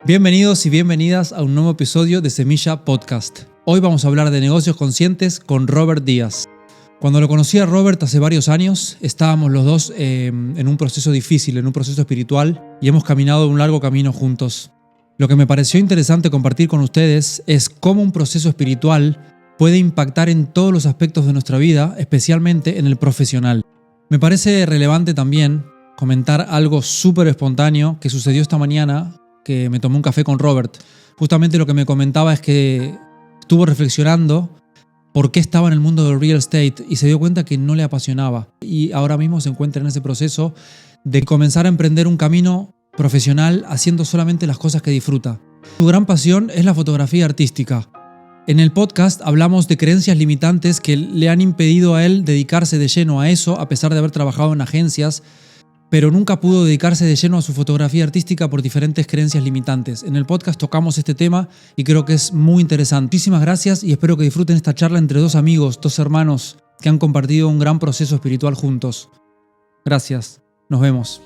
Bienvenidos y bienvenidas a un nuevo episodio de Semilla Podcast. Hoy vamos a hablar de negocios conscientes con Robert Díaz. Cuando lo conocí a Robert hace varios años, estábamos los dos en un proceso difícil, en un proceso espiritual, y hemos caminado un largo camino juntos. Lo que me pareció interesante compartir con ustedes es cómo un proceso espiritual puede impactar en todos los aspectos de nuestra vida, especialmente en el profesional. Me parece relevante también comentar algo súper espontáneo que sucedió esta mañana, que me tomé un café con Robert. Justamente lo que me comentaba es que estuvo reflexionando por qué estaba en el mundo del real estate y se dio cuenta que no le apasionaba. Y ahora mismo se encuentra en ese proceso de comenzar a emprender un camino profesional haciendo solamente las cosas que disfruta. Su gran pasión es la fotografía artística. En el podcast hablamos de creencias limitantes que le han impedido a él dedicarse de lleno a eso, a pesar de haber trabajado en agencias, pero nunca pudo dedicarse de lleno a su fotografía artística por diferentes creencias limitantes. En el podcast tocamos este tema y creo que es muy interesante. Muchísimas gracias y espero que disfruten esta charla entre dos amigos, dos hermanos que han compartido un gran proceso espiritual juntos. Gracias. Nos vemos.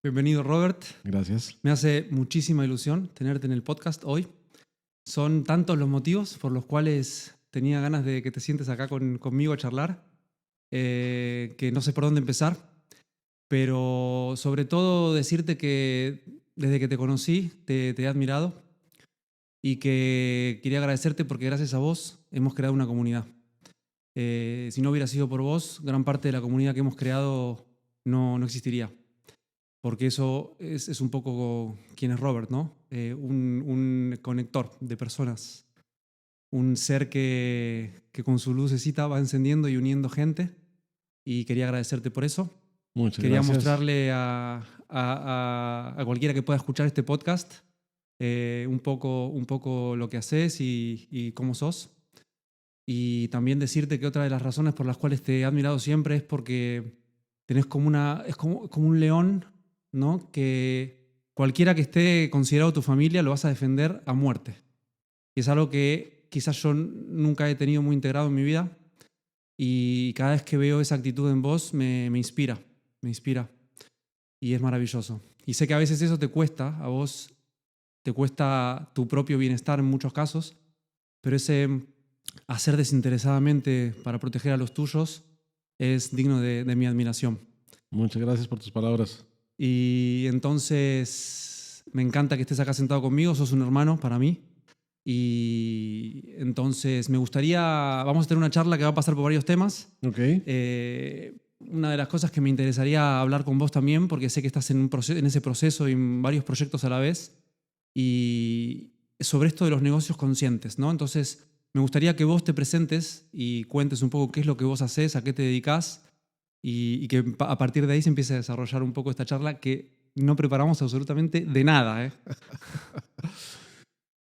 Bienvenido, Robert. Gracias. Me hace muchísima ilusión tenerte en el podcast hoy. Son tantos los motivos por los cuales tenía ganas de que te sientes acá conmigo a charlar, que no sé por dónde empezar, pero sobre todo decirte que desde que te conocí te he admirado y que quería agradecerte porque gracias a vos hemos creado una comunidad. Si no hubiera sido por vos, gran parte de la comunidad que hemos creado no existiría. Porque eso es un poco quién es Robert, ¿no? Un conector de personas. Un ser que con su lucecita va encendiendo y uniendo gente. Y quería agradecerte por eso. Muchas Quería gracias. mostrarle a cualquiera que pueda escuchar este podcast un poco lo que haces y cómo sos. Y también decirte que otra de las razones por las cuales te he admirado siempre es porque tenés como un león, ¿no? Que cualquiera que esté considerado tu familia lo vas a defender a muerte. Y es algo que quizás yo nunca he tenido muy integrado en mi vida y cada vez que veo esa actitud en vos me inspira y es maravilloso. Y sé que a veces eso te cuesta, a vos te cuesta tu propio bienestar en muchos casos, pero ese hacer desinteresadamente para proteger a los tuyos es digno de mi admiración. Muchas gracias por tus palabras. Y entonces me encanta que estés acá sentado conmigo, sos un hermano para mí. Y entonces me gustaría, vamos a tener una charla que va a pasar por varios temas. Ok. Una de las cosas que me interesaría hablar con vos también, porque sé que estás en ese proceso y en varios proyectos a la vez, y sobre esto de los negocios conscientes, ¿no? Entonces me gustaría que vos te presentes y cuentes un poco qué es lo que vos haces, a qué te dedicás, y que a partir de ahí se empiece a desarrollar un poco esta charla que no preparamos absolutamente de nada, ¿eh?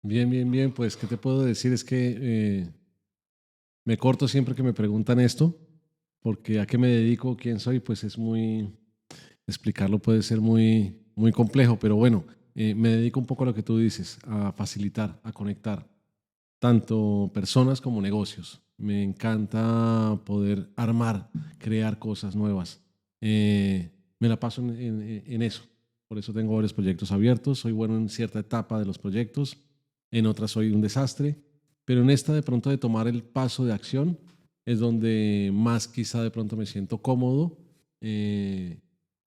Bien. Pues, ¿qué te puedo decir? Es que me corto siempre que me preguntan esto, porque a qué me dedico, quién soy, pues es muy, explicarlo puede ser muy complejo, pero bueno, me dedico un poco a lo que tú dices, a facilitar, a conectar, tanto personas como negocios. Me encanta poder armar, crear cosas nuevas. Me la paso en eso. Por eso tengo varios proyectos abiertos. Soy bueno en cierta etapa de los proyectos, en otras soy un desastre, pero en esta de pronto de tomar el paso de acción es donde más quizá de pronto me siento cómodo y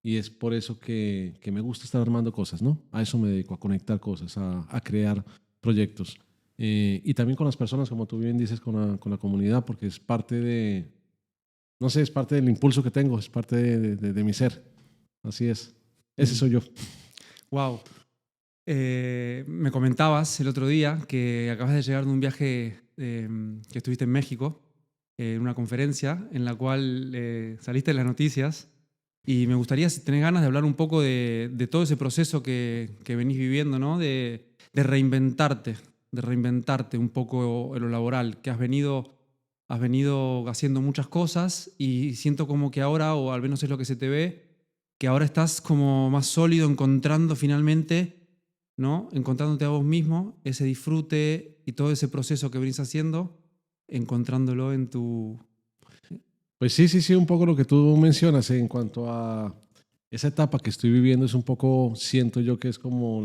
es por eso que me gusta estar armando cosas, ¿no? A eso me dedico, a conectar cosas, a crear proyectos. Y también con las personas, como tú bien dices, con la comunidad, porque es parte de, no sé, es parte del impulso que tengo, es parte de mi ser. Así es. Ese soy yo. Wow. Me comentabas el otro día que acabas de llegar de un viaje que estuviste en México, en una conferencia en la cual saliste en las noticias y me gustaría, si tenés ganas, de hablar un poco de todo ese proceso que venís viviendo, ¿no? De reinventarte un poco en lo laboral, que has venido haciendo muchas cosas y siento como que ahora, o al menos es lo que se te ve, que ahora estás como más sólido encontrando finalmente, ¿no? Encontrándote a vos mismo, ese disfrute y todo ese proceso que venís haciendo, encontrándolo en tu Pues sí, sí, sí, un poco lo que tú mencionas en cuanto a esa etapa que estoy viviendo es un poco, siento yo que es como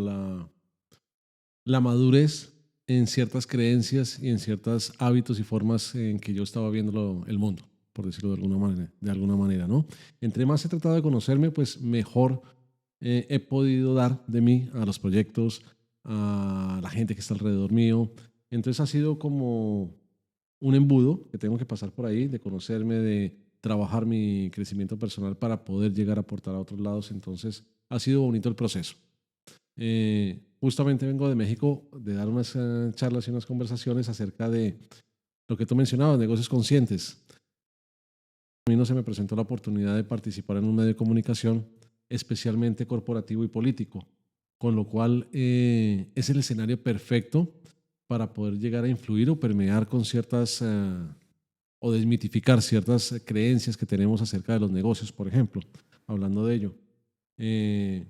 la madurez en ciertas creencias y en ciertos hábitos y formas en que yo estaba viendo el mundo, por decirlo de alguna manera, ¿no? Entre más he tratado de conocerme, pues mejor he podido dar de mí a los proyectos, a la gente que está alrededor mío. Entonces ha sido como un embudo que tengo que pasar por ahí, de conocerme, de trabajar mi crecimiento personal para poder llegar a aportar a otros lados. Entonces ha sido bonito el proceso. Justamente vengo de México de dar unas charlas y unas conversaciones acerca de lo que tú mencionabas, negocios conscientes. A mí no se me presentó la oportunidad de participar en un medio de comunicación, especialmente corporativo y político, con lo cual es el escenario perfecto para poder llegar a influir o permear con ciertas o desmitificar ciertas creencias que tenemos acerca de los negocios, por ejemplo, hablando de ello. Eh,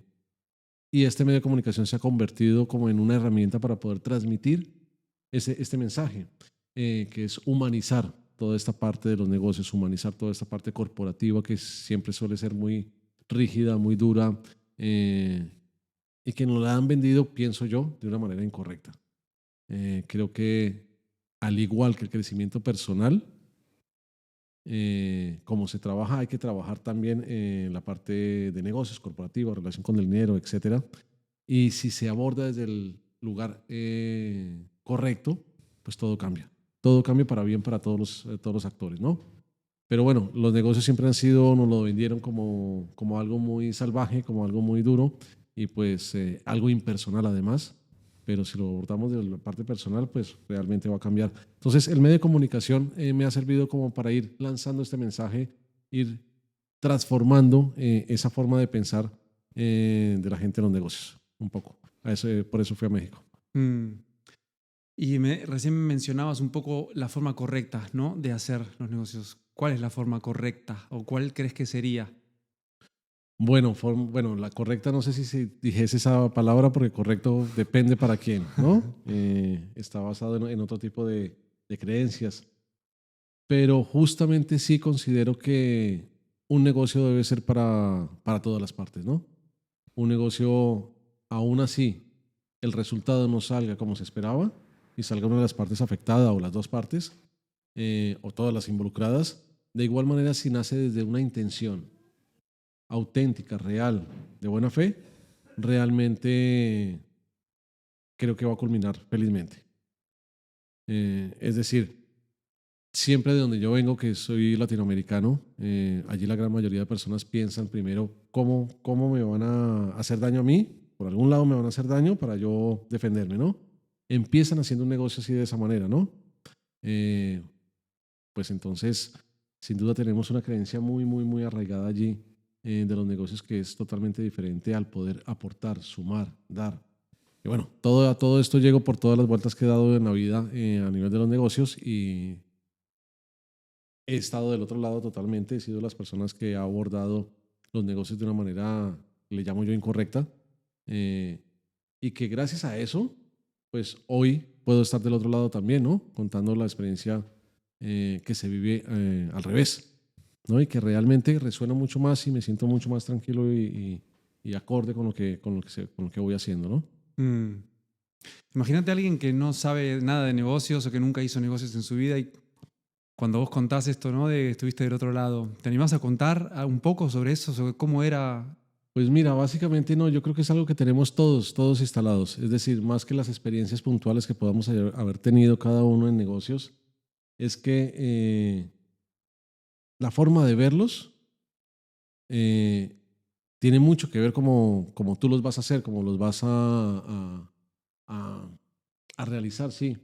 y este medio de comunicación se ha convertido como en una herramienta para poder transmitir este mensaje, que es humanizar toda esta parte de los negocios, humanizar toda esta parte corporativa que siempre suele ser muy rígida, muy dura, eh, y que nos la han vendido, pienso yo, de una manera incorrecta. Creo que al igual que el crecimiento personal, como se trabaja, hay que trabajar también en la parte de negocios corporativos, relación con el dinero, etcétera. Y si se aborda desde el lugar correcto, pues todo cambia. Todo cambia para bien para todos los actores, ¿no? Pero bueno, los negocios siempre han sido, nos lo vendieron como algo muy salvaje, como algo muy duro y pues algo impersonal además. Pero si lo abordamos de la parte personal, pues realmente va a cambiar. Entonces, el medio de comunicación me ha servido como para ir lanzando este mensaje, ir transformando esa forma de pensar de la gente en los negocios, un poco. Por eso fui a México. Mm. Y recién mencionabas un poco la forma correcta, ¿no? De hacer los negocios. ¿Cuál es la forma correcta o cuál crees que sería? Bueno, bueno, la correcta, no sé si se dijese esa palabra, porque correcto depende para quién, ¿no? Está basado en otro tipo de creencias. Pero justamente sí considero que un negocio debe ser para todas las partes, ¿no? Un negocio, aún así, el resultado no salga como se esperaba y salga una de las partes afectadas o las dos partes, o todas las involucradas, de igual manera si nace desde una intención auténtica, real, de buena fe, realmente creo que va a culminar felizmente. Es decir, siempre de donde yo vengo, que soy latinoamericano, allí la gran mayoría de personas piensan primero cómo me van a hacer daño a mí, por algún lado me van a hacer daño para yo defenderme, ¿no? Empiezan haciendo un negocio así de esa manera, ¿no? Eh, pues entonces, sin duda tenemos una creencia muy, muy, muy arraigada allí de los negocios que es totalmente diferente al poder aportar, sumar, dar. Y bueno, a todo esto llego por todas las vueltas que he dado en la vida a nivel de los negocios y he estado del otro lado totalmente, he sido de las personas que ha abordado los negocios de una manera, le llamo yo, incorrecta, eh, y que gracias a eso, pues hoy puedo estar del otro lado también, ¿no? Contando la experiencia que se vive al revés, ¿no? Y que realmente resuena mucho más y me siento mucho más tranquilo y acorde con lo que voy haciendo, ¿no? Mm. Imagínate a alguien que no sabe nada de negocios o que nunca hizo negocios en su vida y cuando vos contás esto, ¿no? De que estuviste del otro lado, ¿te animás a contar un poco sobre eso, sobre cómo era? Pues mira, básicamente no, yo creo que es algo que tenemos todos instalados. Es decir, más que las experiencias puntuales que podamos haber tenido cada uno en negocios, es que la forma de verlos eh, tiene mucho que ver como tú los vas a hacer, cómo los vas a, a realizar, sí.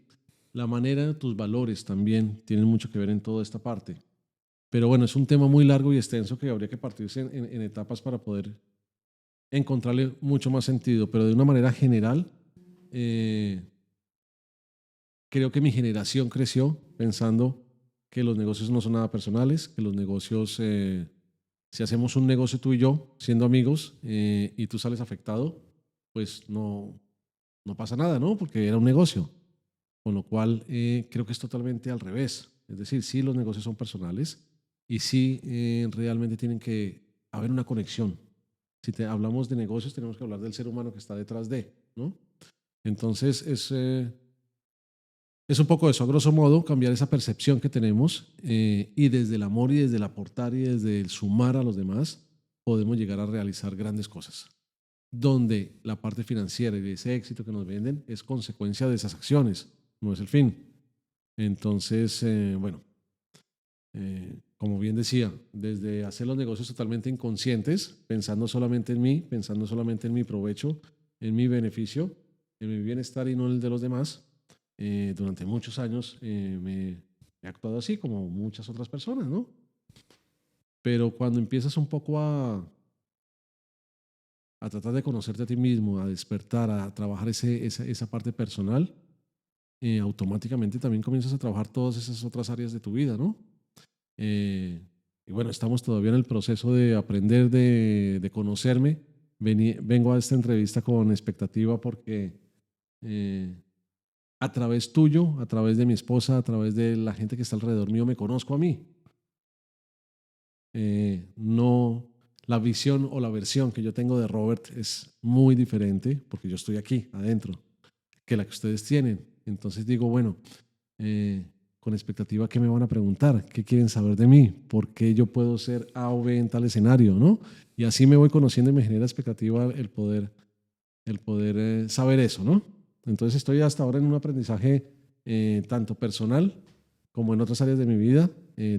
La manera, tus valores también tienen mucho que ver en toda esta parte. Pero bueno, es un tema muy largo y extenso que habría que partirse en etapas para poder encontrarle mucho más sentido, pero de una manera general, eh, creo que mi generación creció pensando que los negocios no son nada personales, que los negocios, si hacemos un negocio tú y yo, siendo amigos, y tú sales afectado, pues no pasa nada, ¿no? Porque era un negocio. Con lo cual, creo que es totalmente al revés. Es decir, sí, los negocios son personales, y sí realmente tienen que haber una conexión. Si hablamos de negocios, tenemos que hablar del ser humano que está detrás de, ¿no? Entonces, es un poco eso, a grosso modo, cambiar esa percepción que tenemos y desde el amor y desde el aportar y desde el sumar a los demás, podemos llegar a realizar grandes cosas. Donde la parte financiera y de ese éxito que nos venden es consecuencia de esas acciones, no es el fin. Entonces, bueno, como bien decía, desde hacer los negocios totalmente inconscientes, pensando solamente en mí, pensando solamente en mi provecho, en mi beneficio, en mi bienestar y no en el de los demás, durante muchos años me he actuado así como muchas otras personas, ¿no? Pero cuando empiezas un poco a tratar de conocerte a ti mismo, a despertar, a trabajar esa parte personal, automáticamente también comienzas a trabajar todas esas otras áreas de tu vida, ¿no? Eh, y bueno, estamos todavía en el proceso de aprender, de conocerme. Vengo a esta entrevista con expectativa porque eh, a través tuyo, a través de mi esposa, a través de la gente que está alrededor mío, me conozco a mí. No, la visión o la versión que yo tengo de Robert es muy diferente porque yo estoy aquí, adentro, que la que ustedes tienen. Entonces digo, bueno, eh, con expectativa, ¿qué me van a preguntar? ¿Qué quieren saber de mí? ¿Por qué yo puedo ser A o B en tal escenario? ¿No? Y así me voy conociendo y me genera expectativa el poder saber eso, ¿no? Entonces estoy hasta ahora en un aprendizaje tanto personal como en otras áreas de mi vida,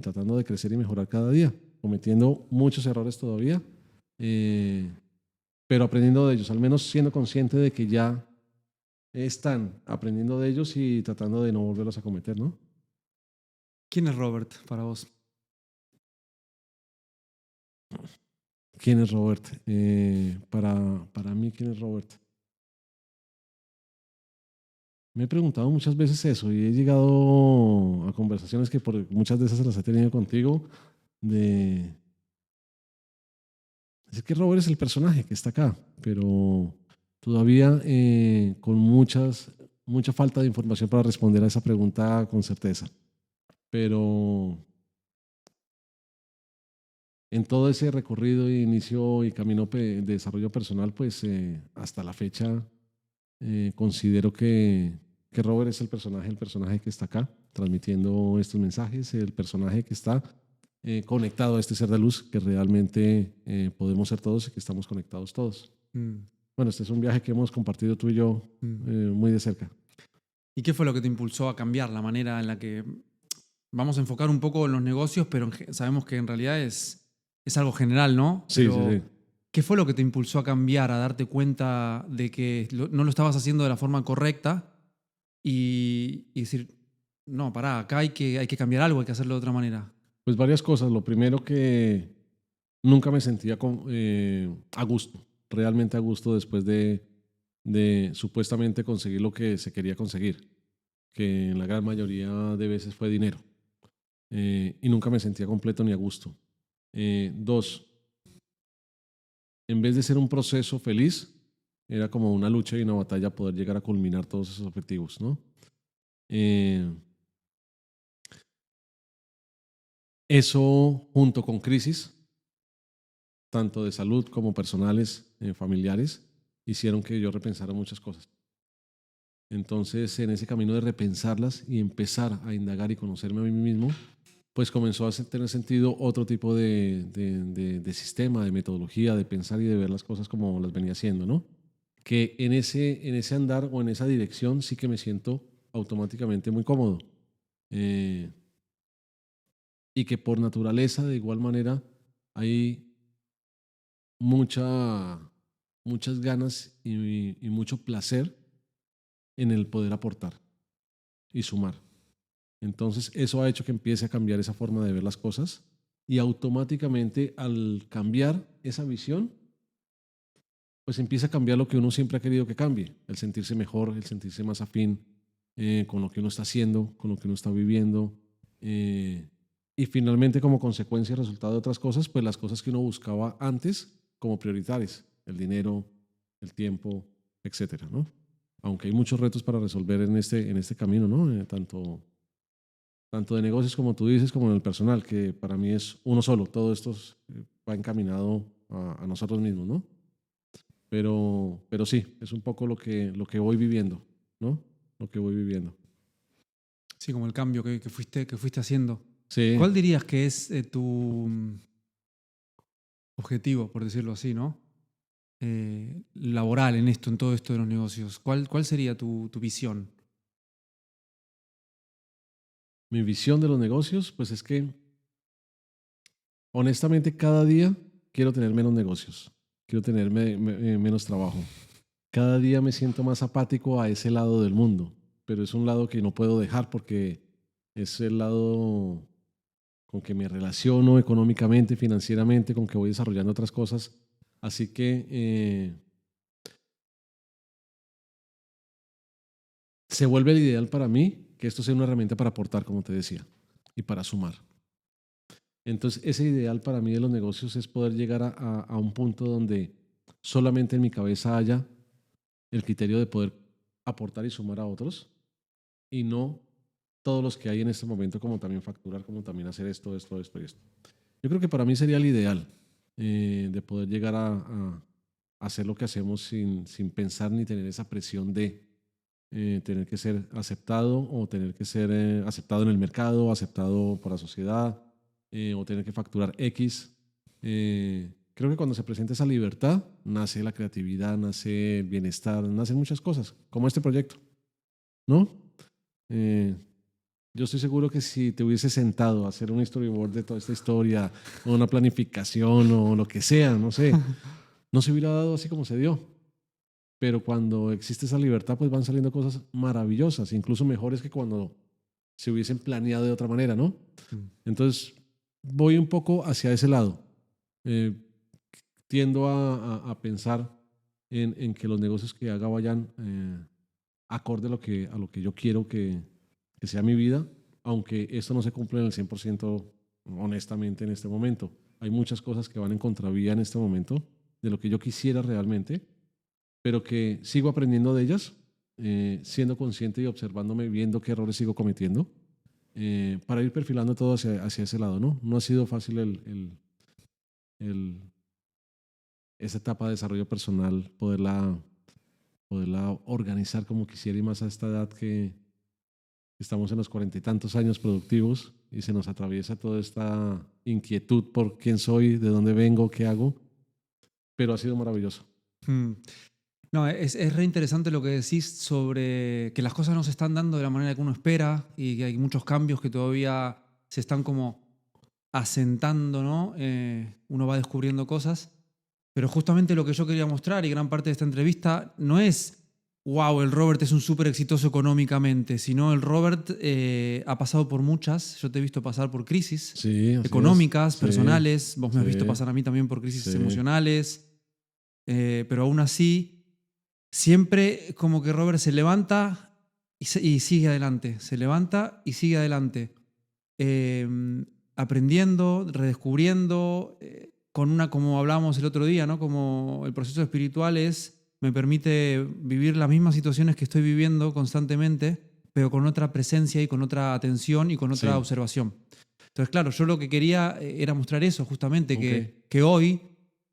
tratando de crecer y mejorar cada día, cometiendo muchos errores todavía, eh, pero aprendiendo de ellos, al menos siendo consciente de que ya están aprendiendo de ellos y tratando de no volverlos a cometer, ¿no? ¿Quién es Robert para vos? ¿Quién es Robert? Para mí, ¿quién es Robert? Me he preguntado muchas veces eso y he llegado a conversaciones que por muchas de esas las he tenido contigo de decir que Robert es el personaje que está acá, pero todavía con mucha falta de información para responder a esa pregunta con certeza. Pero en todo ese recorrido y inicio y camino de desarrollo personal, pues hasta la fecha considero que Robert es el personaje que está acá transmitiendo estos mensajes, el personaje que está conectado a este ser de luz que realmente podemos ser todos y que estamos conectados todos. Mm, Bueno, este es un viaje que hemos compartido tú y yo mm. muy de cerca. ¿Y qué fue lo que te impulsó a cambiar la manera en la que vamos a enfocar un poco en los negocios, pero sabemos que en realidad es algo general, ¿no? Sí, sí, Pero sí. ¿qué fue lo que te impulsó a cambiar, a darte cuenta de que no lo estabas haciendo de la forma correcta y decir, no, pará, acá hay que cambiar algo, hay que hacerlo de otra manera? Pues varias cosas. Lo primero que nunca me sentía a gusto, realmente a gusto después de supuestamente conseguir lo que se quería conseguir, que en la gran mayoría de veces fue dinero. Y nunca me sentía completo ni a gusto. Dos, en vez de ser un proceso feliz, era como una lucha y una batalla poder llegar a culminar todos esos objetivos, ¿no? Eh, Eso junto con crisis, tanto de salud como personales, familiares, hicieron que yo repensara muchas cosas. Entonces, en ese camino de repensarlas y empezar a indagar y conocerme a mí mismo, pues comenzó a tener sentido otro tipo de sistema, de metodología, de pensar y de ver las cosas como las venía haciendo, ¿no? Que en ese andar o en esa dirección sí que me siento automáticamente muy cómodo. Eh, y que por naturaleza, de igual manera, hay mucha, muchas ganas y mucho placer en el poder aportar y sumar. Entonces, eso ha hecho que empiece a cambiar esa forma de ver las cosas y automáticamente al cambiar esa visión, pues empieza a cambiar lo que uno siempre ha querido que cambie, el sentirse mejor, el sentirse más afín con lo que uno está haciendo, con lo que uno está viviendo. Y finalmente, como consecuencia y resultado de otras cosas, pues las cosas que uno buscaba antes como prioritarias, el dinero, el tiempo, etcétera, ¿no? Aunque hay muchos retos para resolver en este camino, ¿no? Tanto tanto de negocios como tú dices, como en el personal, que para mí es uno solo. Todo esto va encaminado a nosotros mismos, ¿no? Pero sí, es un poco lo que voy viviendo, ¿no? Lo que voy viviendo. Sí, como el cambio que fuiste haciendo. Sí, ¿Cuál dirías que es tu objetivo, por decirlo así, ¿no? Laboral en esto, en todo esto de los negocios. ¿Cuál sería tu visión? mi visión de los negocios, pues es que honestamente cada día quiero tener menos negocios, quiero tener menos trabajo. Cada día me siento más apático a ese lado del mundo, pero es un lado que no puedo dejar porque es el lado con que me relaciono económicamente, financieramente, con que voy desarrollando otras cosas. Así que se vuelve el ideal para mí que esto sea una herramienta para aportar, como te decía, y para sumar. Entonces, ese ideal para mí de los negocios es poder llegar a un punto donde solamente en mi cabeza haya el criterio de poder aportar y sumar a otros y no todos los que hay en este momento, como también facturar, como también hacer esto y esto. Yo creo que para mí sería el ideal de poder llegar a hacer lo que hacemos sin pensar ni tener esa presión de tener que ser aceptado o tener que ser aceptado en el mercado, aceptado por la sociedad o tener que facturar X. Creo que cuando se presenta esa libertad, nace la creatividad, nace el bienestar, nacen muchas cosas, como este proyecto, ¿no? Eh, yo estoy seguro que si te hubiese sentado a hacer un storyboard de toda esta historia, o una planificación, o lo que sea, no sé, no se hubiera dado así como se dio. Pero cuando existe esa libertad, pues van saliendo cosas maravillosas, incluso mejores que cuando se hubiesen planeado de otra manera, ¿no? Mm. Entonces, voy un poco hacia ese lado. Eh, tiendo a pensar en que los negocios que haga vayan acorde a lo que yo quiero que sea mi vida, aunque esto no se cumple en el 100% honestamente en este momento. Hay muchas cosas que van en contravía en este momento de lo que yo quisiera realmente, pero que sigo aprendiendo de ellas, siendo consciente y observándome, viendo qué errores sigo cometiendo, para ir perfilando todo hacia ese lado, ¿no? No ha sido fácil el, esa etapa de desarrollo personal, poderla organizar como quisiera y más a esta edad que estamos en los 40 y tantos años productivos y se nos atraviesa toda esta inquietud por quién soy, de dónde vengo, qué hago, pero ha sido maravilloso. Mm. No, es re interesante lo que decís sobre que las cosas no se están dando de la manera que uno espera y que hay muchos cambios que todavía se están como asentando, ¿no? Uno va descubriendo cosas, pero justamente lo que yo quería mostrar y gran parte de esta entrevista no es, wow, el Robert es un súper exitoso económicamente, sino el Robert ha pasado por muchas, yo te he visto pasar por crisis Sí, así es. económicas, Sí, personales, vos me has visto sí, pasar a mí también por crisis sí, emocionales, pero aún así siempre como que Robert se levanta y sigue adelante, se levanta y sigue adelante, eh, aprendiendo, redescubriendo, con una, como hablábamos el otro día, ¿no? Como el proceso espiritual me permite vivir las mismas situaciones que estoy viviendo constantemente, pero con otra presencia y con otra atención y con otra sí. observación. Entonces, claro, yo lo que quería era mostrar eso, justamente, Ok. que hoy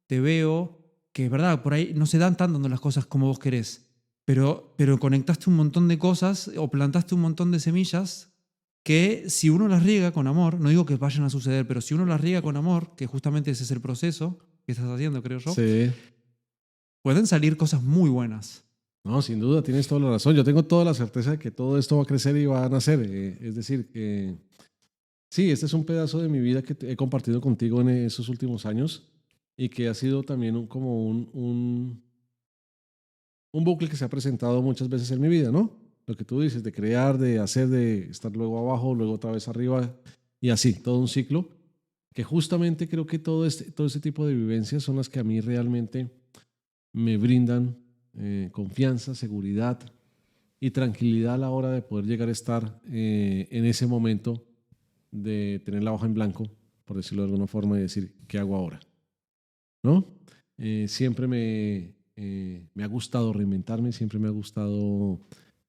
te veo que es verdad, por ahí no se dan tan dando las cosas como vos querés, pero conectaste un montón de cosas o plantaste un montón de semillas que si uno las riega con amor, no digo que vayan a suceder, pero si uno las riega con amor, que justamente ese es el proceso que estás haciendo, creo yo, Sí. pueden salir cosas muy buenas. No, sin duda, tienes toda la razón. Yo tengo toda la certeza de que todo esto va a crecer y va a nacer. Es decir, que sí, este es un pedazo de mi vida que he compartido contigo en esos últimos años y que ha sido también como un bucle que se ha presentado muchas veces en mi vida, ¿no? Lo que tú dices, de crear, de hacer, de estar luego abajo, luego otra vez arriba y así, todo un ciclo, que justamente creo que todo este tipo de vivencias son las que a mí realmente me brindan confianza, seguridad y tranquilidad a la hora de poder llegar a estar en ese momento de tener la hoja en blanco, por decirlo de alguna forma, y decir, ¿qué hago ahora? ¿No? Siempre me ha gustado reinventarme, siempre me ha gustado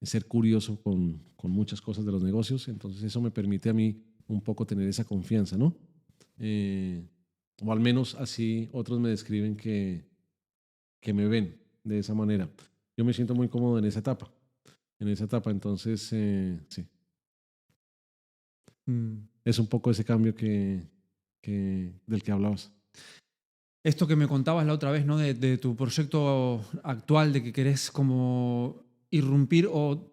ser curioso con muchas cosas de los negocios. Entonces eso me permite a mí un poco tener esa confianza, ¿no? O al menos así otros me describen que me ven de esa manera. Yo me siento muy cómodo en esa etapa, entonces sí, Mm. es un poco ese cambio del que hablabas. Esto que me contabas la otra vez, ¿no? De tu proyecto actual, de que querés como irrumpir o,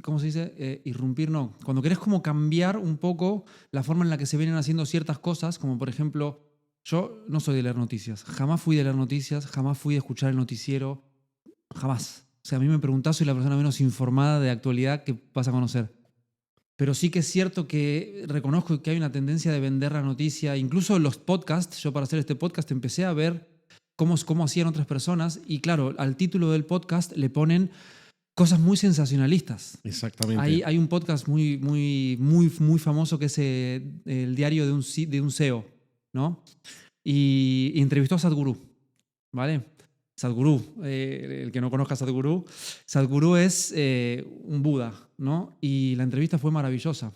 ¿cómo se dice? Irrumpir, no. Cuando querés como cambiar un poco la forma en la que se vienen haciendo ciertas cosas, como por ejemplo, yo no soy de leer noticias, jamás fui de leer noticias, jamás fui de escuchar el noticiero, jamás. O sea, a mí me preguntás, soy la persona menos informada de actualidad que vas a conocer. Pero sí que es cierto que reconozco que hay una tendencia de vender la noticia. Incluso los podcasts, yo para hacer este podcast empecé a ver cómo hacían otras personas y claro, al título del podcast le ponen cosas muy sensacionalistas. Exactamente. Hay un podcast muy famoso que es el diario de un CEO, ¿no? Y entrevistó a Sadhguru, ¿vale? Sadhguru, el que no conozca a Sadhguru, Sadhguru es un Buda, ¿no? Y la entrevista fue maravillosa.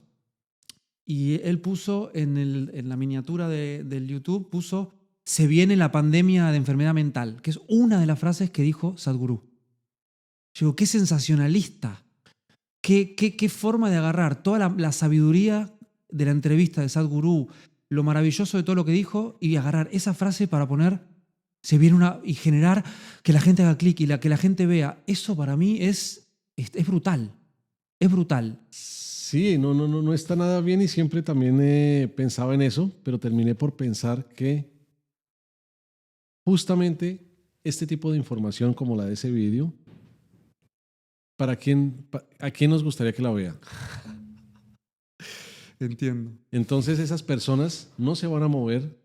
Y él puso en la miniatura del YouTube, puso, se viene la pandemia de enfermedad mental, que es una de las frases que dijo Sadhguru. Yo digo, qué sensacionalista, qué forma de agarrar toda la sabiduría de la entrevista de Sadhguru, lo maravilloso de todo lo que dijo, y agarrar esa frase para poner se viene y generar que la gente haga clic y que la gente vea. Eso para mí es brutal. Es brutal. Sí, no está nada bien y siempre también pensaba en eso, pero terminé por pensar que justamente este tipo de información como la de ese vídeo, ¿a quién nos gustaría que la vea? Entiendo. Entonces esas personas no se van a mover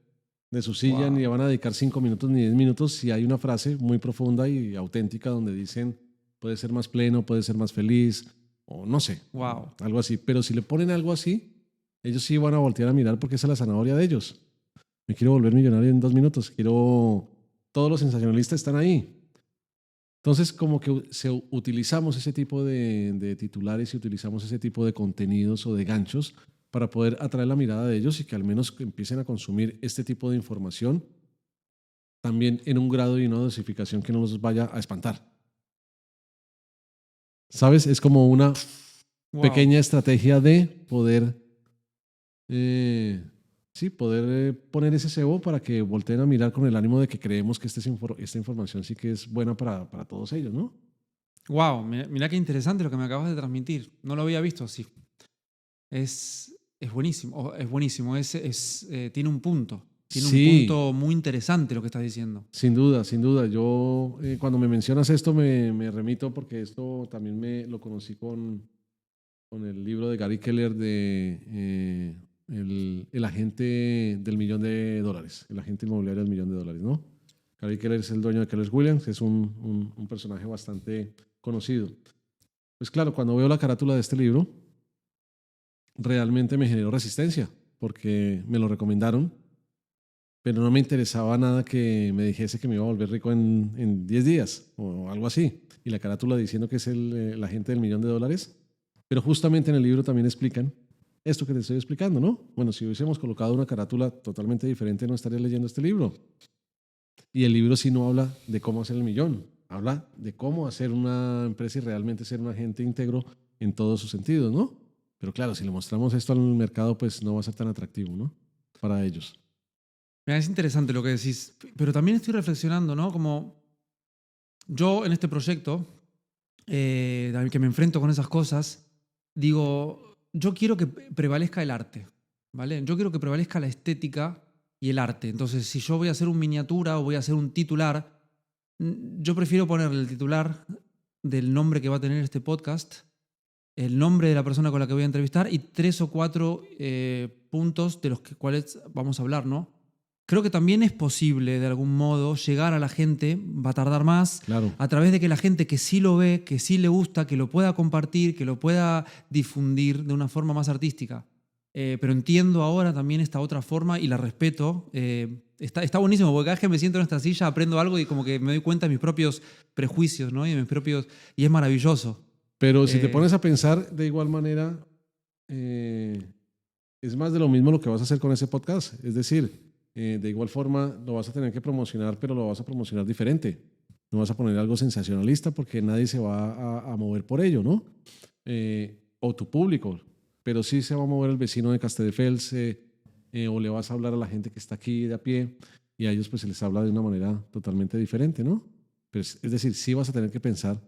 de su silla Wow. ni van a dedicar 5 minutos ni 10 minutos si hay una frase muy profunda y auténtica donde dicen puede ser más pleno, puede ser más feliz o no sé, Wow. algo así. Pero si le ponen algo así, ellos sí van a voltear a mirar porque esa es la zanahoria de ellos. Me quiero volver millonario en 2 minutos, todos los sensacionalistas están ahí. Entonces, como que utilizamos ese tipo de titulares y utilizamos ese tipo de contenidos o de ganchos para poder atraer la mirada de ellos y que al menos empiecen a consumir este tipo de información también en un grado y una dosificación que no los vaya a espantar. ¿Sabes? Es como una Wow. pequeña estrategia de poder, poder poner ese cebo para que volteen a mirar con el ánimo de que creemos que esta información sí que es buena para todos ellos, ¿no? Wow. Mirá qué interesante lo que me acabas de transmitir. No lo había visto así. Es buenísimo. Es buenísimo. Tiene un punto. Tiene un Sí, punto muy interesante lo que estás diciendo. sin duda, sin duda. Yo cuando me mencionas esto me remito porque esto también lo conocí con el libro de Gary Keller de el agente del $1.000.000, el agente inmobiliario del $1.000.000, ¿no? Gary Keller es el dueño de Keller Williams, que es un personaje bastante conocido. Pues claro, cuando veo la carátula de este libro, realmente me generó resistencia porque me lo recomendaron, pero no me interesaba nada que me dijese que me iba a volver rico en 10 días o algo así. Y la carátula diciendo que es el agente del $1.000.000. Pero justamente en el libro también explican esto que te estoy explicando, ¿no? Bueno, si hubiésemos colocado una carátula totalmente diferente, no estaría leyendo este libro. Y el libro sí no habla de cómo hacer el millón, habla de cómo hacer una empresa y realmente ser un agente íntegro en todos sus sentidos, ¿no? Pero claro, si le mostramos esto al mercado, pues no va a ser tan atractivo, ¿no? Para ellos. Mira, es interesante lo que decís. Pero también estoy reflexionando, ¿no? Como yo en este proyecto, que me enfrento con esas cosas, digo, yo quiero que prevalezca el arte, ¿vale? Yo quiero que prevalezca la estética y el arte. Entonces, si yo voy a hacer un miniatura o voy a hacer un titular, yo prefiero ponerle el titular del nombre que va a tener este podcast, el nombre de la persona con la que voy a entrevistar y 3 o 4 puntos de los cuales vamos a hablar, ¿no? Creo que también es posible, de algún modo, llegar a la gente, va a tardar más, Claro, a través de que la gente que sí lo ve, que sí le gusta, que lo pueda compartir, que lo pueda difundir de una forma más artística. Pero entiendo ahora también esta otra forma y la respeto. Está buenísimo, porque cada vez que me siento en esta silla aprendo algo y como que me doy cuenta de mis propios prejuicios, ¿no? Y es maravilloso. Pero si te pones a pensar de igual manera, es más de lo mismo lo que vas a hacer con ese podcast. Es decir, de igual forma lo vas a tener que promocionar, pero lo vas a promocionar diferente. No vas a poner algo sensacionalista porque nadie se va a mover por ello, ¿no? O tu público, pero sí se va a mover el vecino de Castelldefels, o le vas a hablar a la gente que está aquí de a pie y a ellos pues se les habla de una manera totalmente diferente, ¿no? Pues, es decir, sí vas a tener que pensar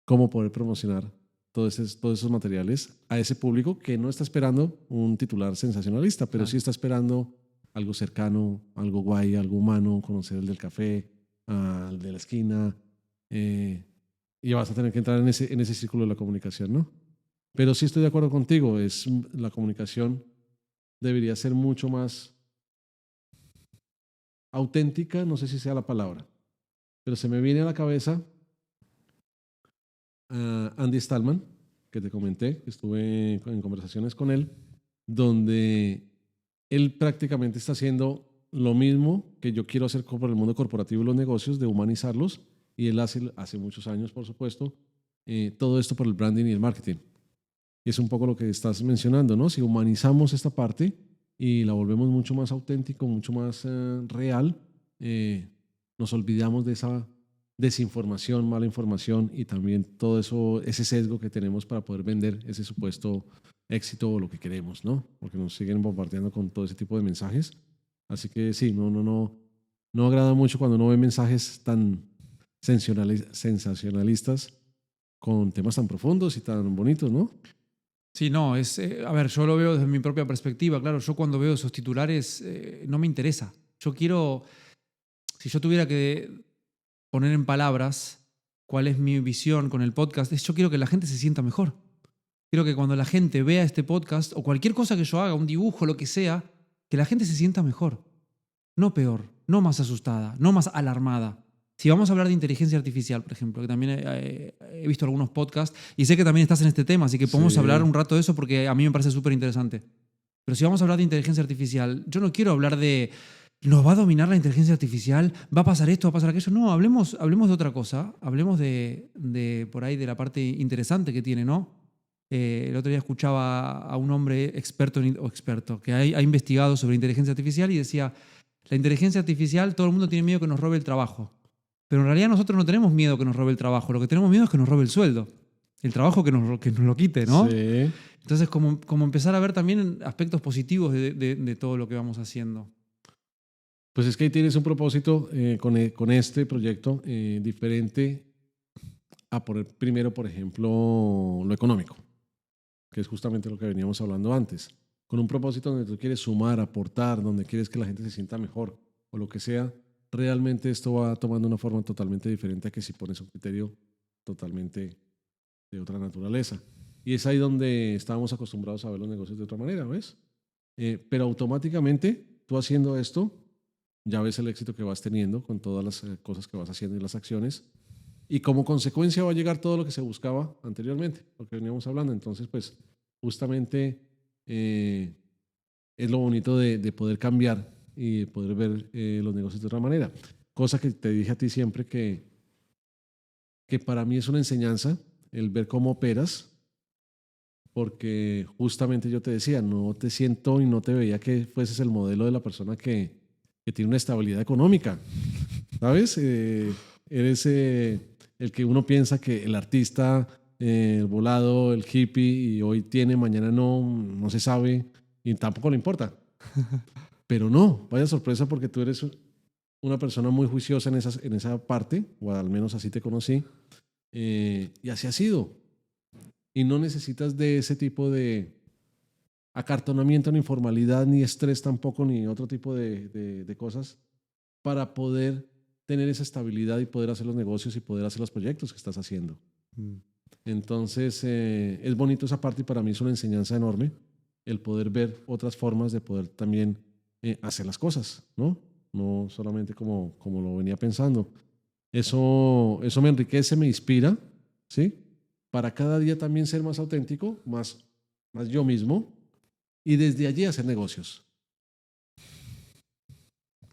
cómo poder promocionar todos esos materiales a ese público que no está esperando un titular sensacionalista, pero sí está esperando algo cercano, algo guay, algo humano, conocer el del café, al de la esquina, y vas a tener que entrar en ese círculo de la comunicación, ¿no? Pero sí estoy de acuerdo contigo, la comunicación debería ser mucho más auténtica, no sé si sea la palabra, pero se me viene a la cabeza Andy Stallman, que te comenté, que estuve en conversaciones con él, donde él prácticamente está haciendo lo mismo que yo quiero hacer por el mundo corporativo y los negocios, de humanizarlos, y él hace muchos años, por supuesto, todo esto por el branding y el marketing. Y es un poco lo que estás mencionando, ¿no? Si humanizamos esta parte y la volvemos mucho más auténtico, mucho más real, nos olvidamos de esa desinformación, mala información y también todo eso, ese sesgo que tenemos para poder vender ese supuesto éxito o lo que queremos, ¿no? Porque nos siguen bombardeando con todo ese tipo de mensajes. Así que sí, no agrada mucho cuando uno ve mensajes tan sensacionalistas con temas tan profundos y tan bonitos, ¿no? Sí, no, a ver, yo lo veo desde mi propia perspectiva, claro, yo cuando veo esos titulares no me interesa. Yo quiero, si yo tuviera que poner en palabras cuál es mi visión con el podcast, yo quiero que la gente se sienta mejor. Quiero que cuando la gente vea este podcast o cualquier cosa que yo haga, un dibujo, lo que sea, que la gente se sienta mejor, no peor, no más asustada, no más alarmada. Si vamos a hablar de inteligencia artificial, por ejemplo, que también he visto algunos podcasts y sé que también estás en este tema, así que podemos hablar un rato de eso porque a mí me parece súper interesante. Pero si vamos a hablar de inteligencia artificial, yo no quiero hablar de nos va a dominar la inteligencia artificial, va a pasar esto, va a pasar aquello. No, hablemos de otra cosa, hablemos de por ahí de la parte interesante que tiene, ¿no? El otro día escuchaba a un hombre experto que ha investigado sobre inteligencia artificial y decía, la inteligencia artificial, todo el mundo tiene miedo que nos robe el trabajo. Pero en realidad nosotros no tenemos miedo que nos robe el trabajo, lo que tenemos miedo es que nos robe el sueldo. El trabajo que nos lo quite, ¿no? Sí. Entonces, como empezar a ver también aspectos positivos de todo lo que vamos haciendo. Pues es que ahí tienes un propósito con este proyecto diferente a poner primero, por ejemplo, lo económico, que es justamente lo que veníamos hablando antes. Con un propósito donde tú quieres sumar, aportar, donde quieres que la gente se sienta mejor o lo que sea, realmente esto va tomando una forma totalmente diferente a que si pones un criterio totalmente de otra naturaleza. Y es ahí donde estábamos acostumbrados a ver los negocios de otra manera, ¿ves? Pero automáticamente tú haciendo esto, ya ves el éxito que vas teniendo con todas las cosas que vas haciendo y las acciones. Y como consecuencia va a llegar todo lo que se buscaba anteriormente, lo que veníamos hablando. Entonces, pues justamente es lo bonito de poder cambiar y de poder ver los negocios de otra manera. Cosa que te dije a ti siempre que para mí es una enseñanza el ver cómo operas, porque justamente yo te decía, no te siento y no te veía que fueses el modelo de la persona que tiene una estabilidad económica, ¿sabes? Eres el que uno piensa que el artista, el volado, el hippie, y hoy tiene, mañana no se sabe y tampoco le importa. Pero no, vaya sorpresa porque tú eres una persona muy juiciosa en esa parte, o al menos así te conocí, y así ha sido. Y no necesitas de ese tipo de acartonamiento, ni informalidad, ni estrés tampoco, ni otro tipo de cosas para poder tener esa estabilidad y poder hacer los negocios y poder hacer los proyectos que estás haciendo. Entonces, es bonito esa parte y para mí es una enseñanza enorme el poder ver otras formas de poder también hacer las cosas, ¿no? No solamente como lo venía pensando. Eso me enriquece, me inspira, ¿sí? Para cada día también ser más auténtico, más yo mismo y desde allí hacer negocios.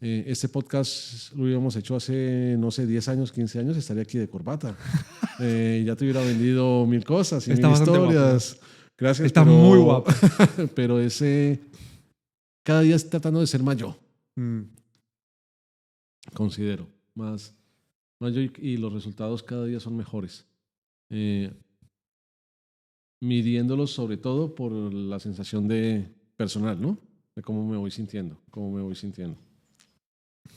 Este podcast lo hubiéramos hecho hace, no sé, 10 años, 15 años, estaría aquí de corbata. Ya te hubiera vendido 1000 cosas y Está 1000 bastante guapo. historias. Gracias, Estás muy guapo. pero cada día estoy tratando de ser más yo, considero. Más yo y los resultados cada día son mejores. Eh, Midiéndolos sobre todo por la sensación de personal, ¿no? De cómo me voy sintiendo, cómo me voy sintiendo.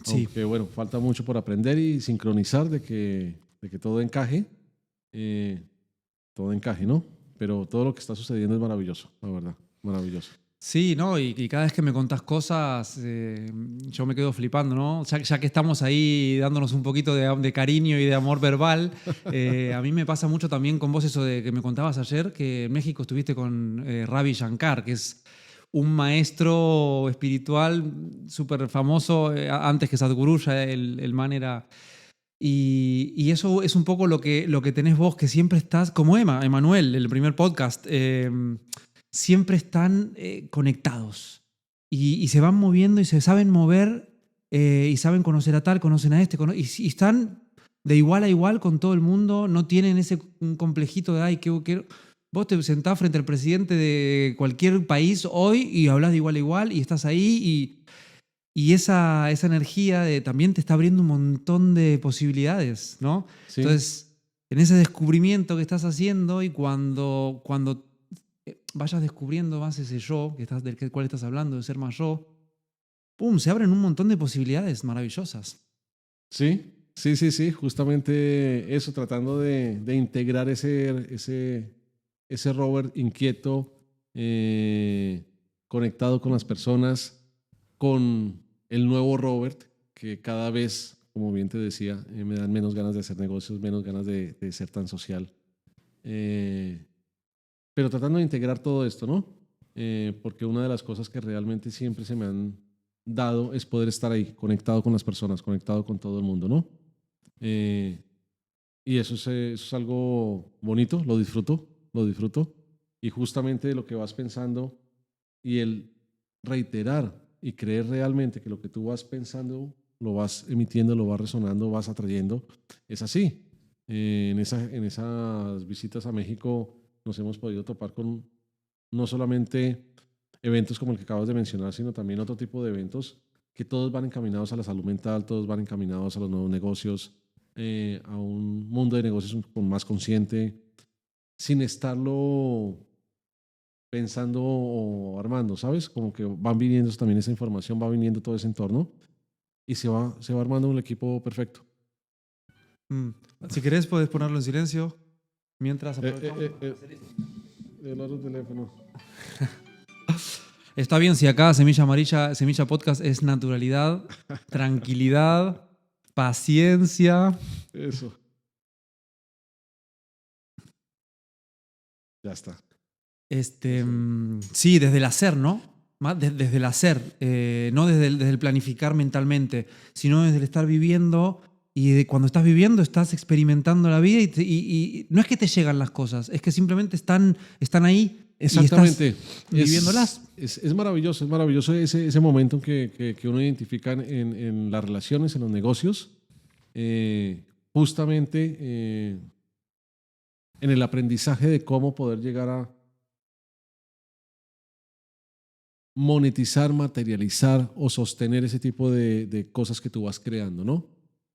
Sí. Aunque bueno, falta mucho por aprender y sincronizar de que todo encaje, ¿no? Pero todo lo que está sucediendo es maravilloso, la verdad, maravilloso. Sí, ¿no? Y cada vez que me contás cosas, yo me quedo flipando, ¿no? Ya que estamos ahí dándonos un poquito de cariño y de amor verbal, a mí me pasa mucho también con vos eso de que me contabas ayer, que en México estuviste con Ravi Shankar, que es un maestro espiritual súper famoso, antes que Sadhguru, ya el man era... Y eso es un poco lo que tenés vos, que siempre estás, como Emanuel, el primer podcast, siempre están conectados y se van moviendo y se saben mover y saben conocer a tal, conocen a este, y están de igual a igual con todo el mundo, no tienen ese un complejito de, ay, que vos te sentás frente al presidente de cualquier país hoy y hablas de igual a igual y estás ahí y esa energía también te está abriendo un montón de posibilidades, ¿no? Sí, Entonces, en ese descubrimiento que estás haciendo y cuando vayas descubriendo más ese yo del cual estás hablando, de ser más yo, ¡pum! Se abren un montón de posibilidades maravillosas. sí, justamente eso, tratando de integrar ese Robert inquieto, conectado con las personas, con el nuevo Robert, que cada vez, como bien te decía, me dan menos ganas de hacer negocios, menos ganas de ser tan social. Pero tratando de integrar todo esto, ¿no? Porque una de las cosas que realmente siempre se me han dado es poder estar ahí, conectado con las personas, conectado con todo el mundo, ¿no? Eh, y eso es algo bonito, lo disfruto, lo disfruto. Y justamente lo que vas pensando y el reiterar y creer realmente que lo que tú vas pensando lo vas emitiendo, lo vas resonando, vas atrayendo, es así. En esas visitas a México nos hemos podido topar con no solamente eventos como el que acabas de mencionar, sino también otro tipo de eventos que todos van encaminados a la salud mental, todos van encaminados a los nuevos negocios, a un mundo de negocios más consciente, sin estarlo pensando o armando, ¿sabes? Como que van viniendo también esa información, va viniendo todo ese entorno y se va armando un equipo perfecto. Mm. Si querés, podés ponerlo en silencio mientras aprovechamos. El otro teléfono. Está bien si acá Semilla Amarilla, Semilla Podcast es naturalidad, tranquilidad, paciencia. Eso. Ya está. Sí, desde el hacer, ¿no? Desde el hacer, no desde el planificar mentalmente, sino desde el estar viviendo y cuando estás viviendo estás experimentando la vida y no es que te llegan las cosas, es que simplemente están ahí Exactamente. y estás viviéndolas. Es maravilloso ese momento que uno identifica en las relaciones, en los negocios, justamente en el aprendizaje de cómo poder llegar a monetizar, materializar o sostener ese tipo de cosas que tú vas creando, ¿no?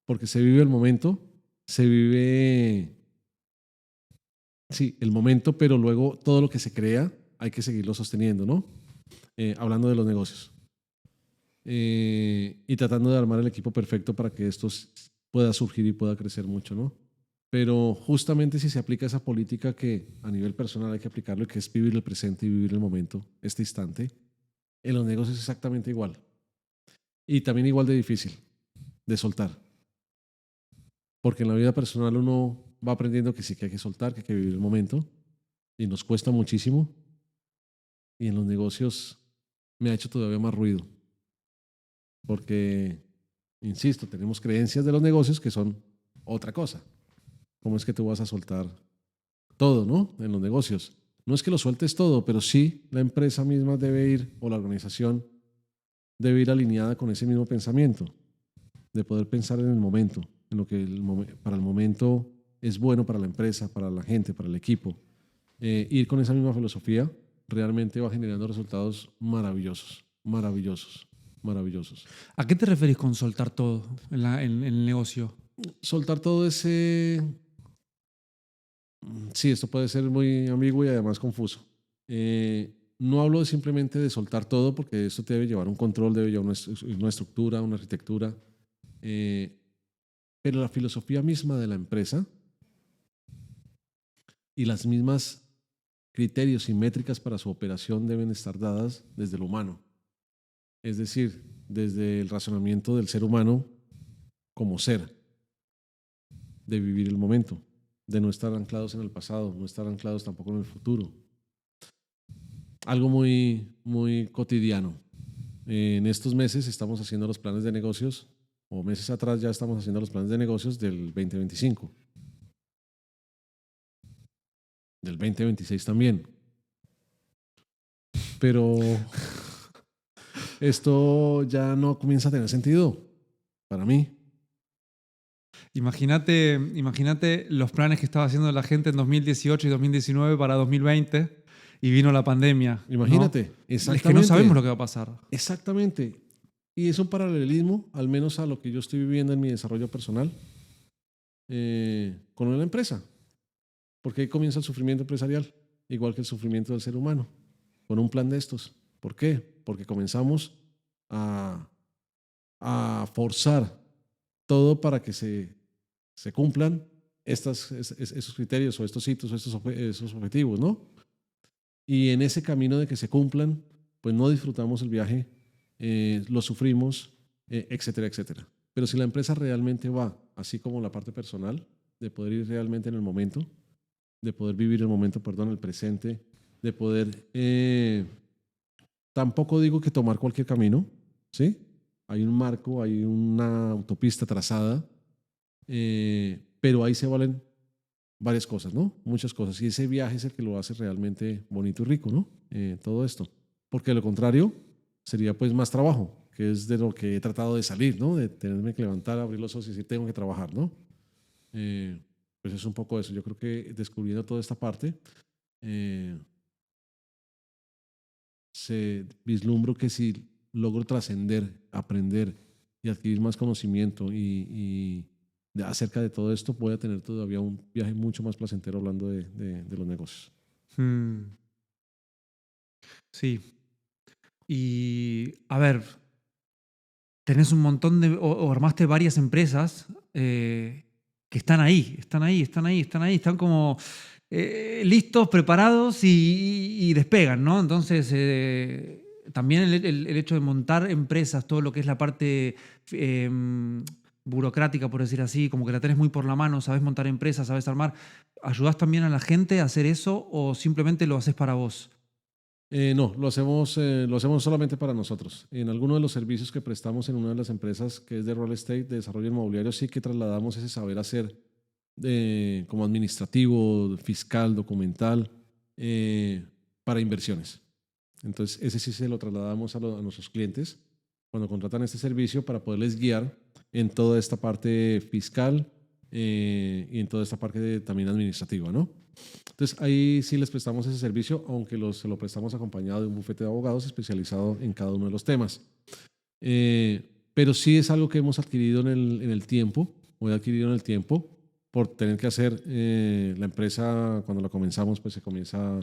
Porque se vive el momento, se vive, sí, el momento, pero luego todo lo que se crea hay que seguirlo sosteniendo, ¿no? Hablando de los negocios. Y tratando de armar el equipo perfecto para que esto pueda surgir y pueda crecer mucho, ¿no? Pero justamente si se aplica esa política que a nivel personal hay que aplicarlo, que es vivir el presente y vivir el momento, este instante, en los negocios es exactamente igual. Y también igual de difícil de soltar. Porque en la vida personal uno va aprendiendo que sí que hay que soltar, que hay que vivir el momento. Y nos cuesta muchísimo. Y en los negocios me ha hecho todavía más ruido. Porque, insisto, tenemos creencias de los negocios que son otra cosa. ¿Cómo es que tú vas a soltar todo, no? En los negocios. No es que lo sueltes todo, pero sí la empresa misma debe ir, o la organización debe ir alineada con ese mismo pensamiento, de poder pensar en el momento, en lo que para el momento es bueno para la empresa, para la gente, para el equipo. Ir con esa misma filosofía realmente va generando resultados maravillosos, maravillosos, maravillosos. ¿A qué te referís con soltar todo en el negocio? Soltar todo ese... Sí, esto puede ser muy ambiguo y además confuso. No hablo simplemente de soltar todo, porque esto te debe llevar un control, debe llevar una estructura, una arquitectura, pero la filosofía misma de la empresa y las mismas criterios y métricas para su operación deben estar dadas desde lo humano. Es decir, desde el razonamiento del ser humano como ser, de vivir el momento, de no estar anclados en el pasado, no estar anclados tampoco en el futuro. Algo muy, muy cotidiano. En estos meses estamos haciendo los planes de negocios, o meses atrás ya estamos haciendo los planes de negocios del 2025. Del 2026 también. Pero esto ya no comienza a tener sentido para mí. Imagínate los planes que estaba haciendo la gente en 2018 y 2019 para 2020 y vino la pandemia. Imagínate, ¿no? exactamente. Es que no sabemos lo que va a pasar. Exactamente. Y es un paralelismo, al menos a lo que yo estoy viviendo en mi desarrollo personal, con la empresa. Porque ahí comienza el sufrimiento empresarial, igual que el sufrimiento del ser humano, con un plan de estos. ¿Por qué? Porque comenzamos a forzar todo para que se cumplan esos criterios o estos hitos o esos objetivos, ¿no? Y en ese camino de que se cumplan, pues no disfrutamos el viaje, lo sufrimos, etcétera, etcétera. Pero si la empresa realmente va, así como la parte personal, de poder ir realmente en el momento, de poder vivir el momento, perdón, el presente, de poder, tampoco digo que tomar cualquier camino, ¿sí? Hay un marco, hay una autopista trazada, pero ahí se valen varias cosas, ¿no? Muchas cosas. Y ese viaje es el que lo hace realmente bonito y rico, ¿no? Todo esto. Porque de lo contrario sería pues más trabajo, que es de lo que he tratado de salir, ¿no? De tenerme que levantar, abrir los ojos y decir, tengo que trabajar, ¿no? Pues es un poco eso. Yo creo que descubriendo toda esta parte, se vislumbro que si logro trascender, aprender y adquirir más conocimiento acerca de todo esto, voy a tener todavía un viaje mucho más placentero hablando de los negocios. Sí. Y a ver, tenés un montón o armaste varias empresas que están ahí, están como listos, preparados y despegan, ¿no? Entonces, también el hecho de montar empresas, todo lo que es la parte burocrática, por decir así, como que la tenés muy por la mano, sabes montar empresas, sabes armar, ¿ayudás también a la gente a hacer eso o simplemente lo haces para vos? No, lo hacemos solamente para nosotros. En alguno de los servicios que prestamos en una de las empresas que es de real estate, de desarrollo inmobiliario, sí que trasladamos ese saber hacer como administrativo, fiscal, documental, para inversiones. Entonces, ese sí se lo trasladamos a nuestros clientes cuando contratan este servicio para poderles guiar en toda esta parte fiscal y en toda esta parte también administrativa, ¿no? Entonces, ahí sí les prestamos ese servicio, aunque se lo prestamos acompañado de un bufete de abogados especializado en cada uno de los temas. Pero sí es algo que hemos adquirido en el tiempo, o he adquirido en el tiempo, por tener que hacer la empresa, cuando la comenzamos, pues se comienza,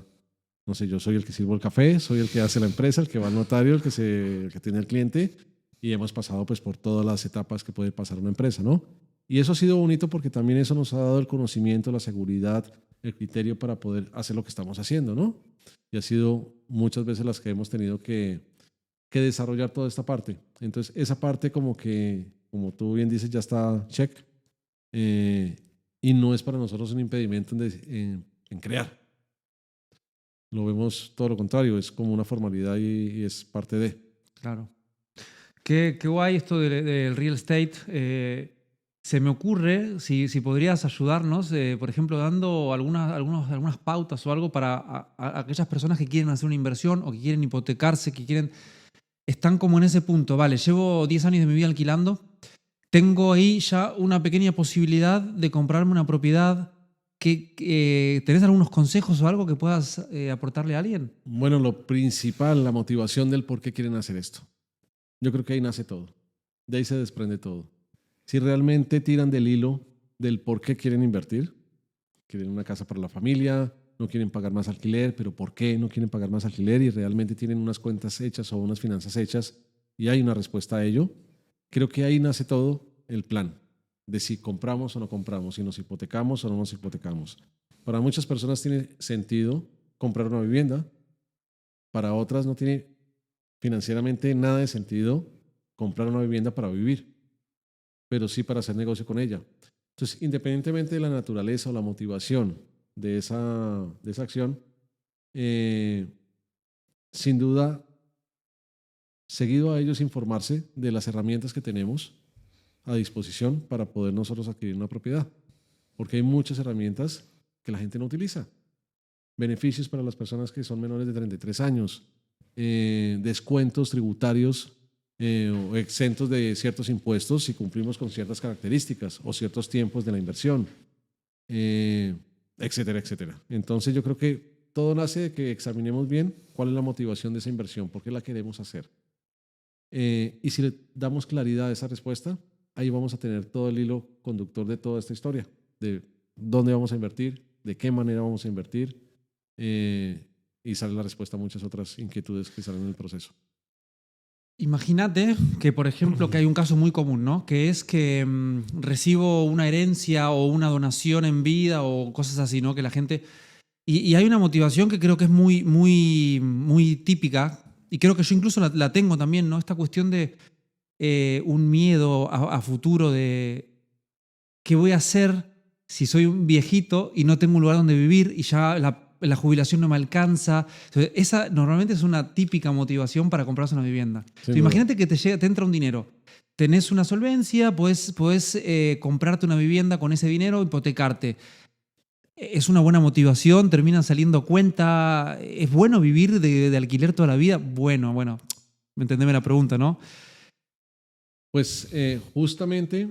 no sé, yo soy el que sirvo el café, soy el que hace la empresa, el que va al notario, el que tiene el cliente, y hemos pasado pues por todas las etapas que puede pasar una empresa, ¿no? Y eso ha sido bonito porque también eso nos ha dado el conocimiento, la seguridad, el criterio para poder hacer lo que estamos haciendo, ¿no? Y ha sido muchas veces las que hemos tenido que desarrollar toda esta parte. Entonces, esa parte como tú bien dices, ya está check, y no es para nosotros un impedimento en crear. Lo vemos todo lo contrario, es como una formalidad y es parte de. Claro. Qué guay esto del real estate. Se me ocurre, si podrías ayudarnos, por ejemplo, dando algunas pautas o algo para a aquellas personas que quieren hacer una inversión o que quieren hipotecarse, que quieren están como en ese punto. Vale, llevo 10 años de mi vida alquilando. Tengo ahí ya una pequeña posibilidad de comprarme una propiedad. ¿Tenés algunos consejos o algo que puedas aportarle a alguien? Bueno, lo principal, la motivación del por qué quieren hacer esto. Yo creo que ahí nace todo. De ahí se desprende todo. Si realmente tiran del hilo del por qué quieren invertir, quieren una casa para la familia, no quieren pagar más alquiler, pero ¿por qué no quieren pagar más alquiler? Y realmente tienen unas cuentas hechas o unas finanzas hechas y hay una respuesta a ello. Creo que ahí nace todo el plan de si compramos o no compramos, si nos hipotecamos o no nos hipotecamos. Para muchas personas tiene sentido comprar una vivienda, para otras no tiene financieramente nada de sentido comprar una vivienda para vivir, pero sí para hacer negocio con ella. Entonces, independientemente de la naturaleza o la motivación de esa acción, sin duda, seguido a ellos informarse de las herramientas que tenemos a disposición para poder nosotros adquirir una propiedad, porque hay muchas herramientas que la gente no utiliza. Beneficios para las personas que son menores de 33 años, descuentos tributarios o exentos de ciertos impuestos si cumplimos con ciertas características o ciertos tiempos de la inversión, etcétera, etcétera. Entonces yo creo que todo nace de que examinemos bien cuál es la motivación de esa inversión, por qué la queremos hacer. Y si le damos claridad a esa respuesta, ahí vamos a tener todo el hilo conductor de toda esta historia, de dónde vamos a invertir, de qué manera vamos a invertir, y sale la respuesta a muchas otras inquietudes que salen en el proceso. Imagínate que, por ejemplo, que hay un caso muy común, ¿no? Que es que recibo una herencia o una donación en vida o cosas así, ¿no? Que la gente... Y hay una motivación que creo que es muy, muy, muy típica, y creo que yo incluso la tengo también, ¿no? Esta cuestión de un miedo a futuro de qué voy a hacer si soy un viejito y no tengo un lugar donde vivir y ya la jubilación no me alcanza. Entonces, esa normalmente es una típica motivación para comprarse una vivienda. Entonces, imagínate que te entra un dinero. Tenés una solvencia, podés comprarte una vivienda con ese dinero, hipotecarte. Es una buena motivación, terminan saliendo cuenta. ¿Es bueno vivir de alquiler toda la vida? Bueno, entendeme la pregunta, ¿no? Pues justamente,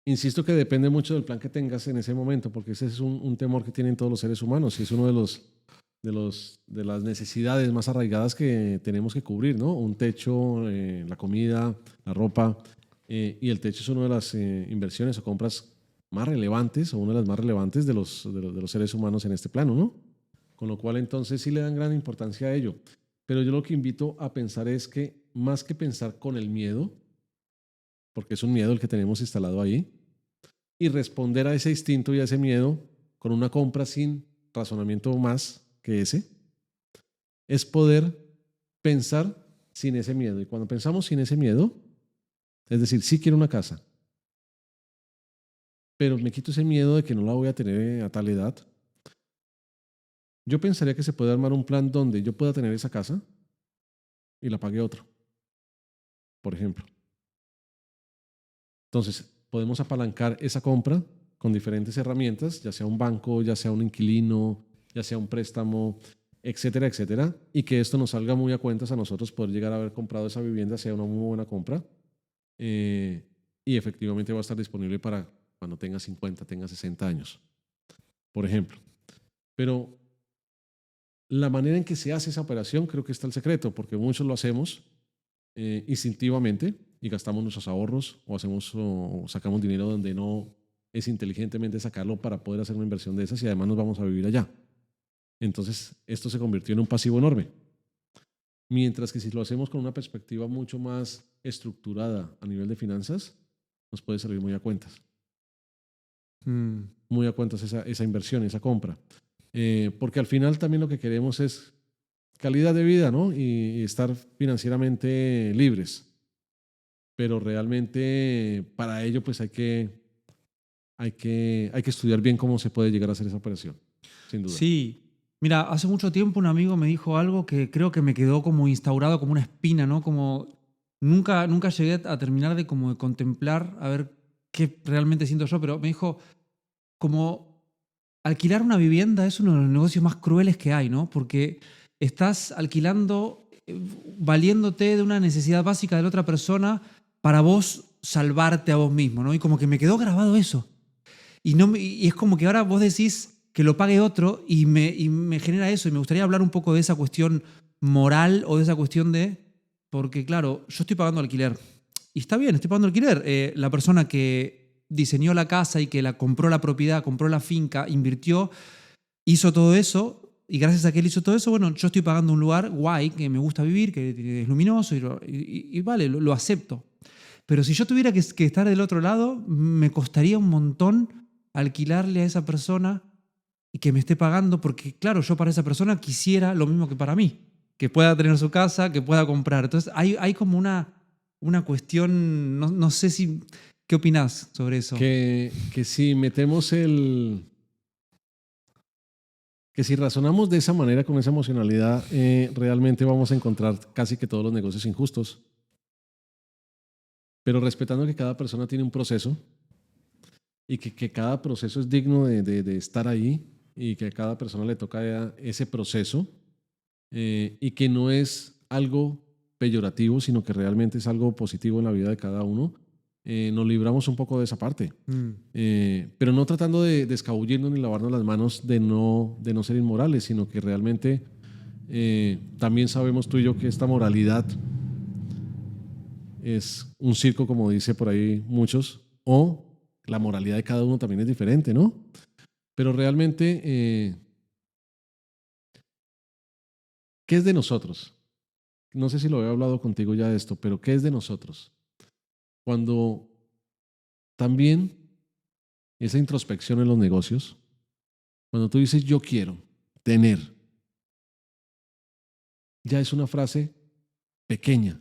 insisto que depende mucho del plan que tengas en ese momento, porque ese es un temor que tienen todos los seres humanos y es uno de las necesidades más arraigadas que tenemos que cubrir, ¿no? Un techo, la comida, la ropa, y el techo es una de las inversiones o compras más relevantes o una de las más relevantes de los seres humanos en este plano, ¿no? Con lo cual entonces sí le dan gran importancia a ello. Pero yo lo que invito a pensar es que más que pensar con el miedo, porque es un miedo el que tenemos instalado ahí, y responder a ese instinto y a ese miedo con una compra sin razonamiento más que ese, es poder pensar sin ese miedo. Y cuando pensamos sin ese miedo, es decir, sí quiero una casa, pero me quito ese miedo de que no la voy a tener a tal edad, yo pensaría que se puede armar un plan donde yo pueda tener esa casa y la pague otro, por ejemplo. Entonces, podemos apalancar esa compra con diferentes herramientas, ya sea un banco, ya sea un inquilino, ya sea un préstamo, etcétera, etcétera, y que esto nos salga muy a cuentas a nosotros poder llegar a haber comprado esa vivienda, sea una muy buena compra, y efectivamente va a estar disponible para cuando tenga 50, tenga 60 años, por ejemplo. Pero la manera en que se hace esa operación creo que está el secreto, porque muchos lo hacemos instintivamente y gastamos nuestros ahorros o sacamos dinero donde no es inteligentemente sacarlo para poder hacer una inversión de esas y además nos vamos a vivir allá. Entonces, esto se convirtió en un pasivo enorme. Mientras que si lo hacemos con una perspectiva mucho más estructurada a nivel de finanzas, nos puede salir muy a cuentas. Muy a cuentas esa inversión, esa compra. Porque al final también lo que queremos es calidad de vida, ¿no? Y estar financieramente libres. Pero realmente para ello pues hay que estudiar bien cómo se puede llegar a hacer esa operación, sin duda. Sí. Mira, hace mucho tiempo un amigo me dijo algo que creo que me quedó como instaurado como una espina, ¿no? Como nunca llegué a terminar de como de contemplar a ver qué realmente siento yo, pero me dijo como alquilar una vivienda es uno de los negocios más crueles que hay, ¿no? Porque estás alquilando valiéndote de una necesidad básica de la otra persona para vos salvarte a vos mismo, ¿no? Y como que me quedó grabado eso. Y es como que ahora vos decís que lo pague otro y me genera eso. Y me gustaría hablar un poco de esa cuestión moral o de esa cuestión de... Porque claro, yo estoy pagando alquiler. Y está bien, estoy pagando alquiler. La persona que diseñó la casa y que la compró la propiedad, compró la finca, invirtió, hizo todo eso. Y gracias a que él hizo todo eso, bueno, yo estoy pagando un lugar guay, que me gusta vivir, que es luminoso y vale, lo acepto. Pero si yo tuviera que estar del otro lado, me costaría un montón alquilarle a esa persona y que me esté pagando, porque claro, yo para esa persona quisiera lo mismo que para mí, que pueda tener su casa, que pueda comprar. Entonces hay como una cuestión, no sé si, ¿qué opinás sobre eso? Que si metemos que si razonamos de esa manera, con esa emocionalidad, realmente vamos a encontrar casi que todos los negocios injustos. Pero respetando que cada persona tiene un proceso y que cada proceso es digno de estar ahí y que a cada persona le toca ese proceso y que no es algo peyorativo, sino que realmente es algo positivo en la vida de cada uno, nos libramos un poco de esa parte. Pero no tratando de escabullirnos ni lavarnos las manos de no ser inmorales, sino que realmente también sabemos tú y yo que esta moralidad es un circo, como dice por ahí muchos, o la moralidad de cada uno también es diferente, ¿no? Pero realmente, ¿qué es de nosotros? No sé si lo he hablado contigo ya de esto, pero ¿qué es de nosotros? Cuando también esa introspección en los negocios, cuando tú dices yo quiero tener, ya es una frase pequeña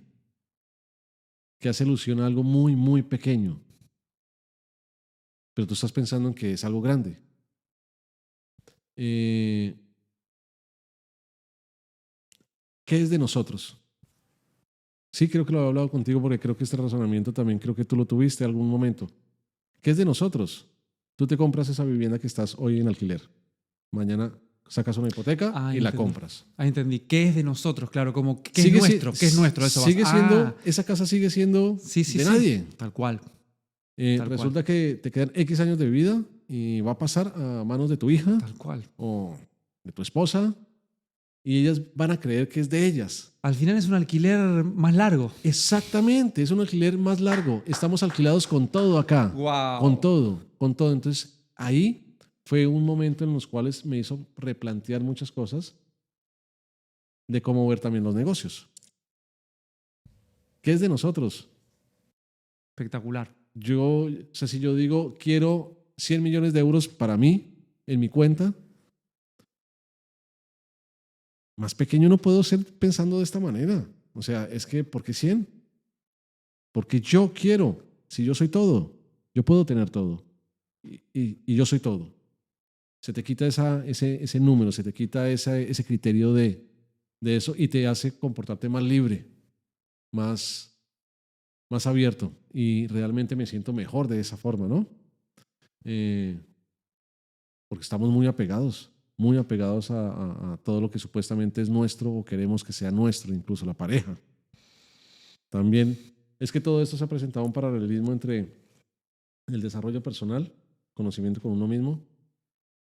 que hace alusión a algo muy, muy pequeño, pero tú estás pensando en que es algo grande. ¿Qué es de nosotros? Sí, creo que lo he hablado contigo porque creo que este razonamiento también creo que tú lo tuviste en algún momento. ¿Qué es de nosotros? Tú te compras esa vivienda que estás hoy en alquiler. Mañana sacas una hipoteca y la compras. Ah, entendí. ¿Qué es de nosotros? Claro, como ¿qué es nuestro? ¿Qué es nuestro? Eso sigue siendo, esa casa sigue siendo de nadie. Tal cual. Resulta que te quedan X años de vida y va a pasar a manos de tu hija. Tal cual. O de tu esposa. Y ellas van a creer que es de ellas. Al final es un alquiler más largo. Exactamente, es un alquiler más largo. Estamos alquilados con todo acá. Wow. Con todo, con todo. Entonces, ahí fue un momento en los cuales me hizo replantear muchas cosas de cómo ver también los negocios. ¿Qué es de nosotros? Espectacular. O sea, si yo digo, quiero 100 millones de euros para mí, en mi cuenta, más pequeño no puedo ser pensando de esta manera. O sea, es que, ¿por qué 100? Porque yo quiero, si yo soy todo, yo puedo tener todo. Y yo soy todo. Se te quita ese número, se te quita ese criterio de eso y te hace comportarte más libre, más abierto. Y realmente me siento mejor de esa forma, ¿no? Porque estamos muy apegados a todo lo que supuestamente es nuestro o queremos que sea nuestro, incluso la pareja. También es que todo esto se ha presentado un paralelismo entre el desarrollo personal, conocimiento con uno mismo,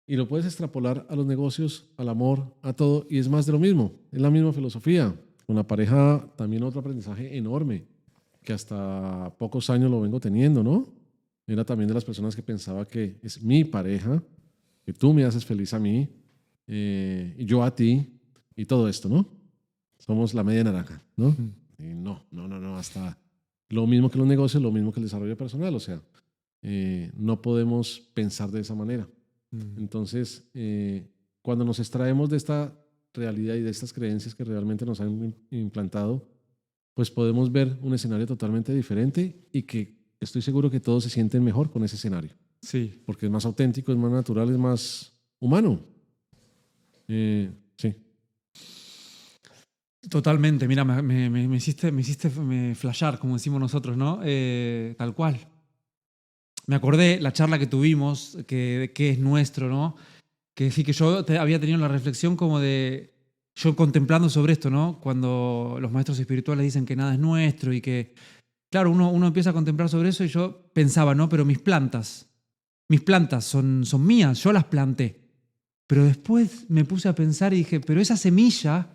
y lo puedes extrapolar a los negocios, al amor, a todo, y es más de lo mismo, es la misma filosofía. Con la pareja también otro aprendizaje enorme, que hasta pocos años lo vengo teniendo, ¿no? Era también de las personas que pensaba que es mi pareja, que tú me haces feliz a mí, y yo a ti, y todo esto, ¿no? Somos la media naranja, ¿no? Y no, hasta lo mismo que los negocios, lo mismo que el desarrollo personal, o sea, no podemos pensar de esa manera. Entonces, cuando nos extraemos de esta realidad y de estas creencias que realmente nos han implantado, pues podemos ver un escenario totalmente diferente y que estoy seguro que todos se sienten mejor con ese escenario. Sí. Porque es más auténtico, es más natural, es más humano. Sí. Totalmente. Mira, me hiciste flashear, como decimos nosotros, ¿no? Tal cual. Me acordé la charla que tuvimos, que es nuestro, ¿no? Que sí que yo había tenido la reflexión como de yo contemplando sobre esto, ¿no? Cuando los maestros espirituales dicen que nada es nuestro y que, claro, uno empieza a contemplar sobre eso y yo pensaba, ¿no? Pero mis plantas son mías, yo las planté. Pero después me puse a pensar y dije, pero esa semilla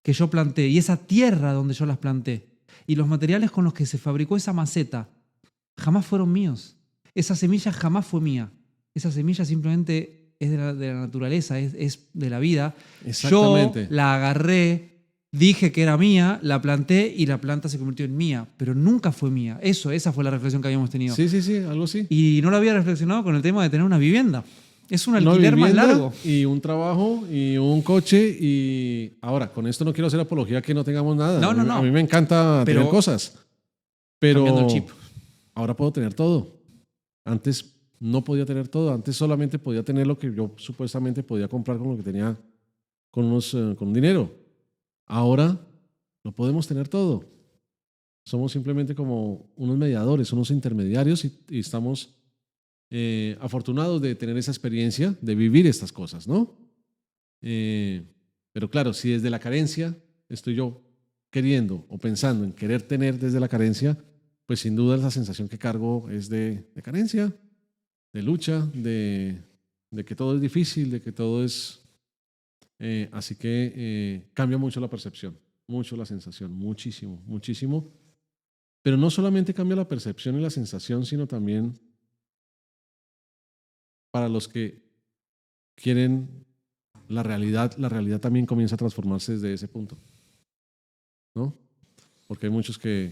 que yo planté y esa tierra donde yo las planté y los materiales con los que se fabricó esa maceta jamás fueron míos. Esa semilla jamás fue mía. Esa semilla simplemente es de la naturaleza, es de la vida. Exactamente. Yo la agarré, dije que era mía, la planté y la planta se convirtió en mía, pero nunca fue mía. Esa fue la reflexión que habíamos tenido. Sí, algo así. Y no lo había reflexionado con el tema de tener una vivienda. Es un alquiler Una más vivienda largo. Y un trabajo y un coche. Y ahora, con esto no quiero hacer apología que no tengamos nada. No. A mí me encanta tener cosas. Pero cambiando el chip. Ahora puedo tener todo. Antes no podía tener todo. Antes solamente podía tener lo que yo supuestamente podía comprar con lo que tenía con dinero. Ahora lo podemos tener todo. Somos simplemente como unos mediadores, unos intermediarios y estamos afortunados de tener esa experiencia, de vivir estas cosas, ¿no? Pero claro, si desde la carencia estoy yo queriendo o pensando en querer tener desde la carencia, pues sin duda la sensación que cargo es de carencia, de lucha, de que todo es difícil, de que todo es... así que cambia mucho la percepción, mucho la sensación, muchísimo, muchísimo. Pero no solamente cambia la percepción y la sensación, sino también para los que quieren la realidad también comienza a transformarse desde ese punto, ¿no? Porque hay muchos que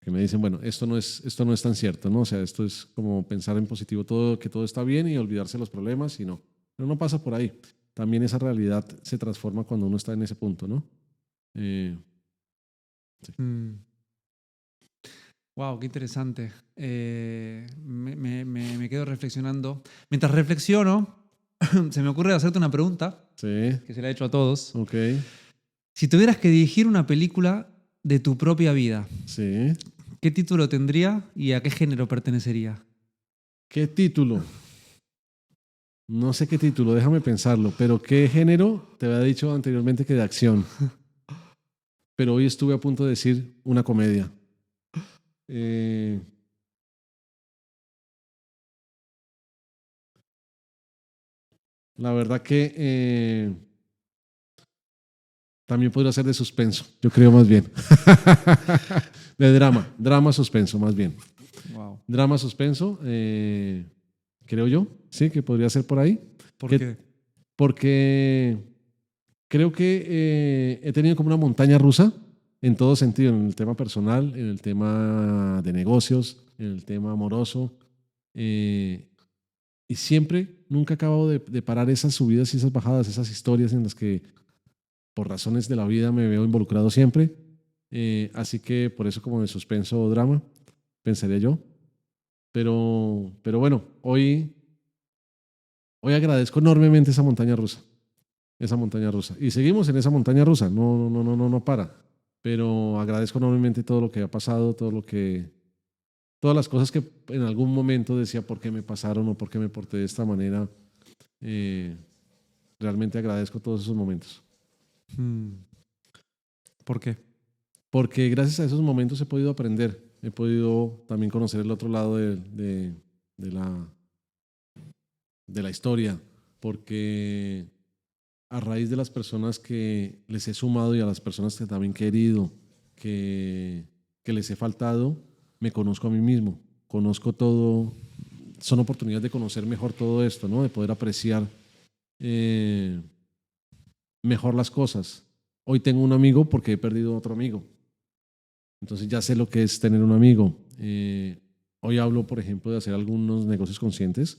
me dicen, bueno, esto no es tan cierto, ¿no? O sea, esto es como pensar en positivo, que todo está bien y olvidarse de los problemas y no. Pero no pasa por ahí. También esa realidad se transforma cuando uno está en ese punto, ¿no? Sí. Wow, qué interesante. Me quedo reflexionando. Mientras reflexiono, se me ocurre hacerte una pregunta que se la he hecho a todos. Okay. Si tuvieras que dirigir una película de tu propia vida, sí. ¿Qué título tendría y a qué género pertenecería? ¿Qué título? No sé qué título, déjame pensarlo, pero ¿qué género? Te había dicho anteriormente que de acción. Pero hoy estuve a punto de decir una comedia. La verdad que también podría ser de suspenso, yo creo más bien. De drama suspenso más bien. Wow. Drama suspenso, creo yo, sí, que podría ser por ahí. ¿Por qué? Porque creo que he tenido como una montaña rusa en todo sentido, en el tema personal, en el tema de negocios, en el tema amoroso. Y siempre, nunca acabo de parar esas subidas y esas bajadas, esas historias en las que por razones de la vida me veo involucrado siempre. Así que por eso como de suspenso o drama, pensaría yo. Pero bueno, hoy agradezco enormemente esa montaña rusa. Esa montaña rusa. Y seguimos en esa montaña rusa, no para. Pero agradezco enormemente todo lo que ha pasado, todas las cosas que en algún momento decía por qué me pasaron o por qué me porté de esta manera. Realmente agradezco todos esos momentos. ¿Por qué? Porque gracias a esos momentos he podido aprender, he podido también conocer el otro lado de la historia, porque a raíz de las personas que les he sumado y a las personas que también he herido, que les he faltado, me conozco a mí mismo, conozco todo, son oportunidades de conocer mejor todo esto, ¿no? De poder apreciar mejor las cosas. Hoy tengo un amigo porque he perdido otro amigo, entonces ya sé lo que es tener un amigo. Hoy hablo, por ejemplo, de hacer algunos negocios conscientes,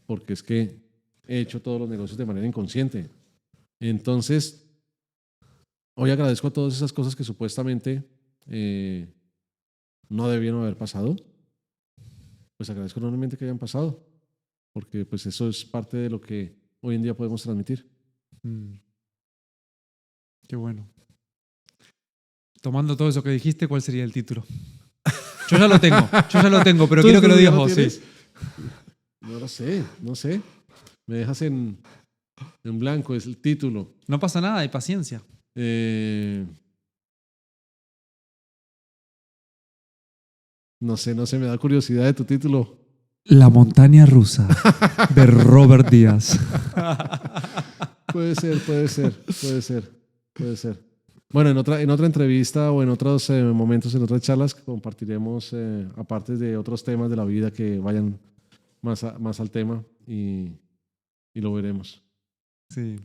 porque es que he hecho todos los negocios de manera inconsciente. Entonces, hoy agradezco a todas esas cosas que supuestamente no debieron haber pasado. Pues agradezco enormemente que hayan pasado, porque pues eso es parte de lo que hoy en día podemos transmitir. Qué bueno. Tomando todo eso que dijiste, ¿cuál sería el título? Yo ya lo tengo, pero quiero que lo digas vos. Sí. No lo sé. Me dejas en blanco, es el título. No pasa nada, hay paciencia. No sé, me da curiosidad de tu título. La montaña rusa de Robert Díaz. Puede ser. Bueno, en otra entrevista o en otros momentos, en otras charlas, compartiremos, aparte de otros temas de la vida que vayan más al tema y lo veremos. Sí.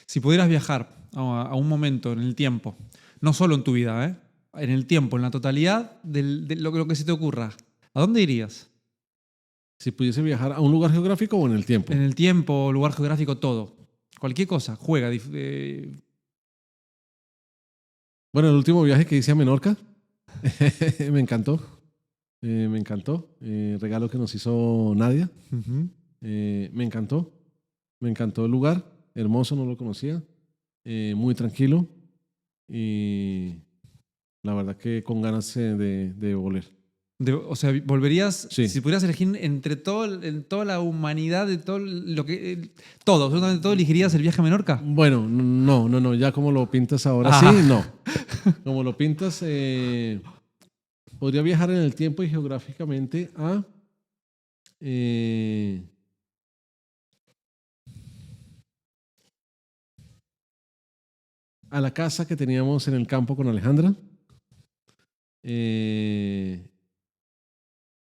Si pudieras viajar a un momento en el tiempo, no solo en tu vida, en el tiempo, en la totalidad de lo que se te ocurra, ¿a dónde irías? Si pudiese viajar a un lugar geográfico o en el tiempo. En el tiempo, lugar geográfico, todo. Cualquier cosa, juega. Bueno, el último viaje que hice a Menorca me encantó. Me encantó. Regalo que nos hizo Nadia. Uh-huh. Me encantó. Me encantó el lugar. Hermoso, no lo conocía. Muy tranquilo. Y la verdad que con ganas de volver. O sea, volverías, Sí. si pudieras elegir entre toda la humanidad, de todo lo que. Todo, absolutamente todo, ¿elegirías el viaje a Menorca? Bueno, no. Ya como lo pintas ahora, Ah. sí, no. Como lo pintas, podría viajar en el tiempo y geográficamente a la casa que teníamos en el campo con Alejandra.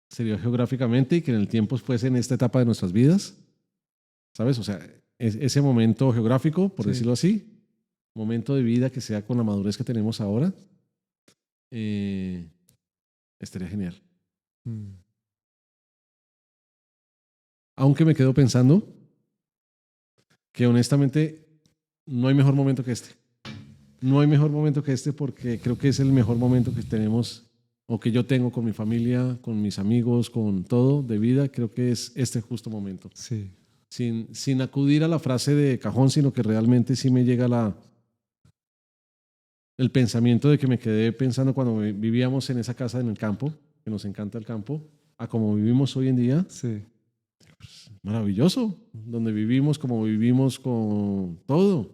Sería geográficamente y que en el tiempo fuese en esta etapa de nuestras vidas. ¿Sabes? O sea, ese momento geográfico, por decirlo así, momento de vida que sea con la madurez que tenemos ahora, estaría genial. Aunque me quedo pensando que honestamente no hay mejor momento que este. No hay mejor momento que este porque creo que es el mejor momento que tenemos o que yo tengo con mi familia, con mis amigos, con todo de vida. Creo que es este justo momento. Sí. Sin acudir a la frase de cajón, sino que realmente sí me llega el pensamiento de que me quedé pensando cuando vivíamos en esa casa en el campo, que nos encanta el campo, a como vivimos hoy en día. Sí. Pues, maravilloso, donde vivimos, como vivimos con todo.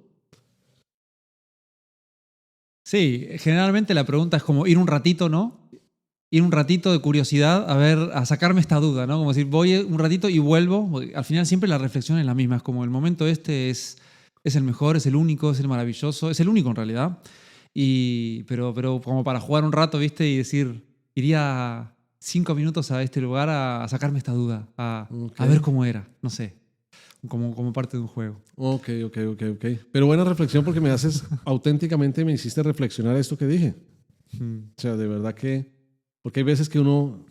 Sí, generalmente la pregunta es como ir un ratito, ¿no? Ir un ratito de curiosidad a sacarme esta duda, ¿no? Como decir, voy un ratito y vuelvo. Porque al final siempre la reflexión es la misma. Es como el momento este es el mejor, es el único, es el maravilloso, es el único en realidad. Pero como para jugar un rato, ¿viste? Y decir, iría 5 minutos a este lugar a sacarme esta duda, a ver cómo era, no sé, como parte de un juego. Ok. Pero buena reflexión porque auténticamente me hiciste reflexionar esto que dije. O sea, de verdad que, porque hay veces que uno,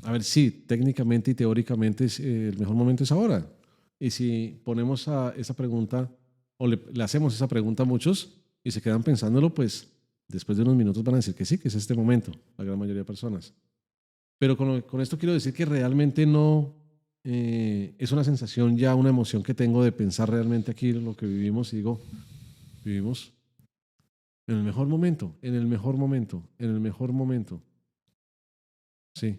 a ver, sí, técnicamente y teóricamente el mejor momento es ahora. Y si ponemos a esa pregunta o le hacemos esa pregunta a muchos y se quedan pensándolo, pues después de unos minutos van a decir que sí, que es este momento, la gran mayoría de personas. Pero con esto quiero decir que realmente no es una sensación ya, una emoción que tengo de pensar realmente aquí en lo que vivimos y digo, vivimos en el mejor momento, en el mejor momento, en el mejor momento. Sí,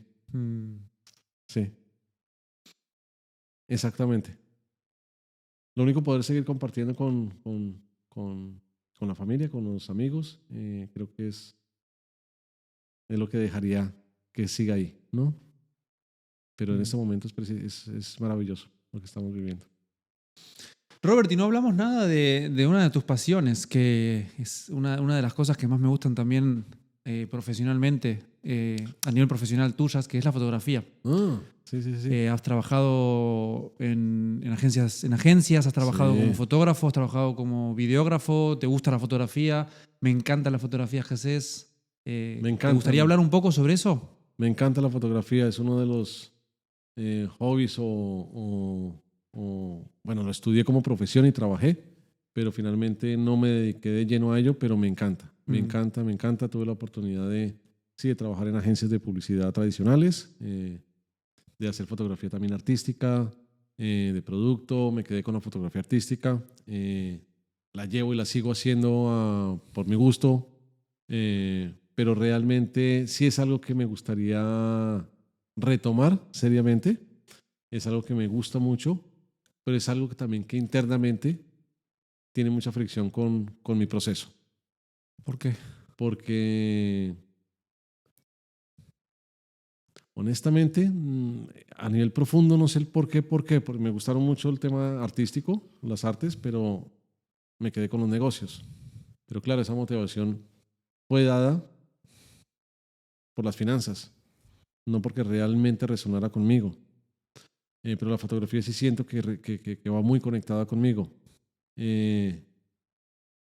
sí, exactamente. Lo único poder seguir compartiendo con la familia, con los amigos, creo que es lo que dejaría que siga ahí, ¿no? Pero en este momento es maravilloso lo que estamos viviendo. Robert, y no hablamos nada de una de tus pasiones, que es una de las cosas que más me gustan también profesionalmente, a nivel profesional tuyas, que es la fotografía. Sí. Has trabajado en agencias, has trabajado como fotógrafo, has trabajado como videógrafo, te gusta la fotografía, me encantan las fotografías que haces. Me encanta. ¿Te gustaría hablar un poco sobre eso? Me encanta la fotografía, es uno de los hobbies bueno, lo estudié como profesión y trabajé, pero finalmente no me dediqué de lleno a ello, pero me encanta, me encanta. Tuve la oportunidad de trabajar en agencias de publicidad tradicionales, de hacer fotografía también artística, de producto, me quedé con la fotografía artística, la llevo y la sigo haciendo por mi gusto, pero realmente sí es algo que me gustaría retomar seriamente, es algo que me gusta mucho pero es algo que también que internamente tiene mucha fricción con mi proceso. ¿Por qué? Porque honestamente, a nivel profundo no sé el por qué, porque me gustaron mucho el tema artístico, las artes, pero me quedé con los negocios. Pero claro, esa motivación fue dada por las finanzas, no porque realmente resonara conmigo. Pero la fotografía sí siento que va muy conectada conmigo. Eh,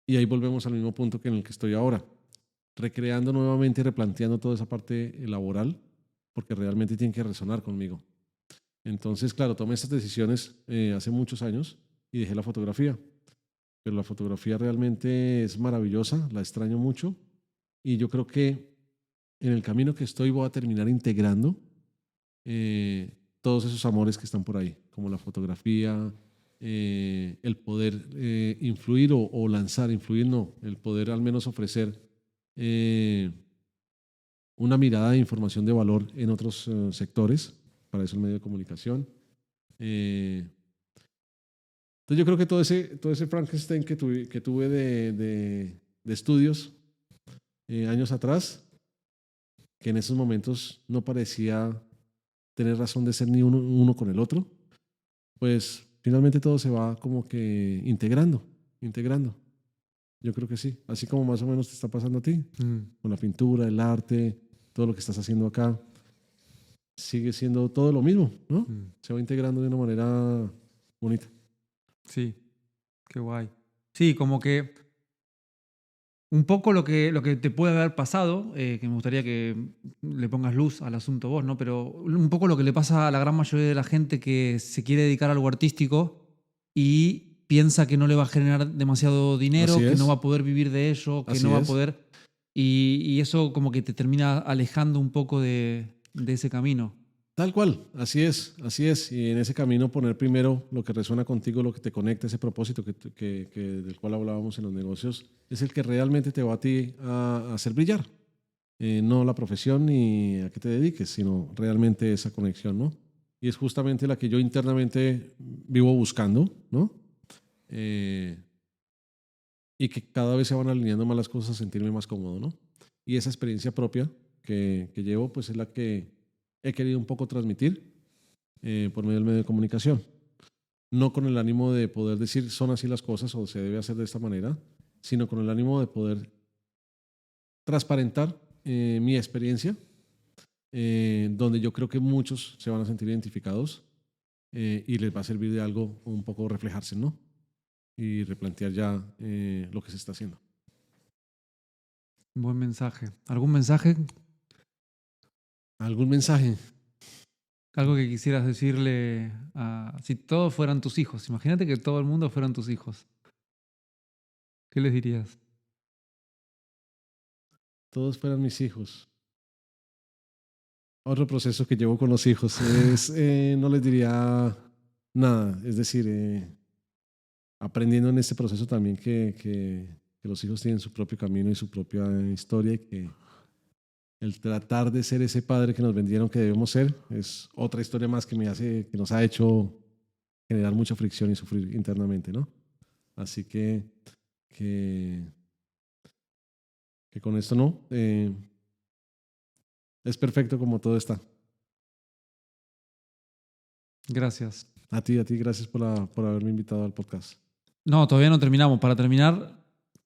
y ahí volvemos al mismo punto que en el que estoy ahora, recreando nuevamente y replanteando toda esa parte laboral, porque realmente tiene que resonar conmigo. Entonces, claro, tomé estas decisiones hace muchos años y dejé la fotografía. Pero la fotografía realmente es maravillosa, la extraño mucho y yo creo que en el camino que estoy voy a terminar integrando todos esos amores que están por ahí, como la fotografía, el poder influir o lanzar, influir no, el poder al menos ofrecer una mirada de información de valor en otros sectores, para eso el medio de comunicación. Entonces yo creo que todo ese Frankenstein que tuve de estudios años atrás, que en esos momentos no parecía tener razón de ser ni uno con el otro, pues finalmente todo se va como que integrando. Yo creo que sí, así como más o menos te está pasando a ti, con la pintura, el arte, todo lo que estás haciendo acá, sigue siendo todo lo mismo, ¿no? Se va integrando de una manera bonita. Sí, qué guay. Sí, como que un poco lo que te puede haber pasado, que me gustaría que le pongas luz al asunto vos, ¿no? Pero un poco lo que le pasa a la gran mayoría de la gente que se quiere dedicar a algo artístico y piensa que no le va a generar demasiado dinero, Así que no es. va a poder vivir de ello, que Así no va a es. poder... Y eso como que te termina alejando un poco de ese camino. Tal cual, así es, así es. Y en ese camino poner primero lo que resuena contigo, lo que te conecta, ese propósito del cual hablábamos en los negocios, es el que realmente te va a ti a hacer brillar. No la profesión ni a qué te dediques, sino realmente esa conexión, ¿no? Y es justamente la que yo internamente vivo buscando, ¿no? Y que cada vez se van alineando más las cosas a sentirme más cómodo, ¿no? Y esa experiencia propia que llevo, pues es la que he querido un poco transmitir por medio del medio de comunicación. No con el ánimo de poder decir son así las cosas o se debe hacer de esta manera, sino con el ánimo de poder transparentar mi experiencia, donde yo creo que muchos se van a sentir identificados y les va a servir de algo un poco reflejarse, ¿no? Y replantear ya lo que se está haciendo. Buen mensaje. ¿Algún mensaje? ¿Algún mensaje? Algo que quisieras decirle a... Si todos fueran tus hijos, imagínate que todo el mundo fueran tus hijos. ¿Qué les dirías? Todos fueran mis hijos. Otro proceso que llevo con los hijos es, no les diría nada, es decir, aprendiendo en este proceso también que los hijos tienen su propio camino y su propia historia y que el tratar de ser ese padre que nos vendieron que debemos ser es otra historia más que nos ha hecho generar mucha fricción y sufrir internamente, ¿no? Así que con esto no, es perfecto como todo está. Gracias. A ti, gracias por haberme invitado al podcast. No, todavía no terminamos. Para terminar,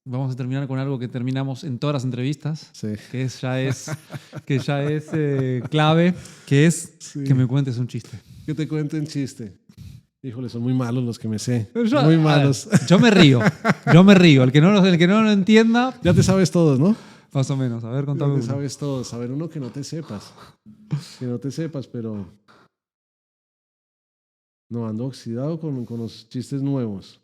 vamos a terminar con algo que terminamos en todas las entrevistas, Sí. que ya es clave, que es Sí. que me cuentes un chiste. Que te cuenten chiste. Híjole, son muy malos los que me sé. Yo, Muy malos. Yo me río. El que no lo entienda, Ya te sabes todos, ¿no? más o menos. A ver, Ya contame te uno. sabes todos. A ver, uno que no te sepas. Que no te sepas, pero... No, ando oxidado con los chistes nuevos.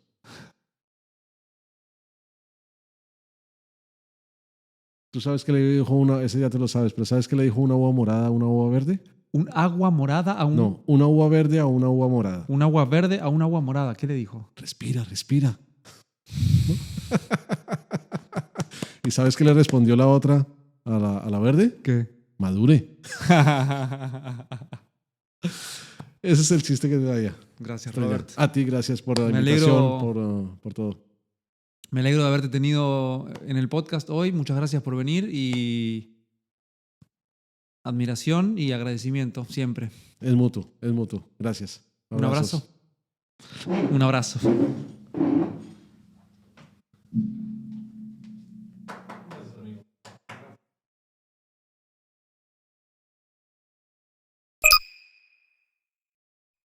Tú sabes que le dijo ese ya te lo sabes, pero ¿sabes que le dijo una uva morada a una uva verde? Un agua morada a un... No, una uva verde a una uva morada. Un agua verde a un agua morada. ¿Qué le dijo? Respira, respira. ¿Y sabes qué le respondió la otra a la verde? ¿Qué? Madure. Ese es el chiste que te daría. Gracias, Robert. A ti, gracias por la Me invitación, por todo. Me alegro de haberte tenido en el podcast hoy. Muchas gracias por venir y admiración y agradecimiento siempre. Es mutuo, es mutuo. Gracias. Un abrazo. Un abrazo.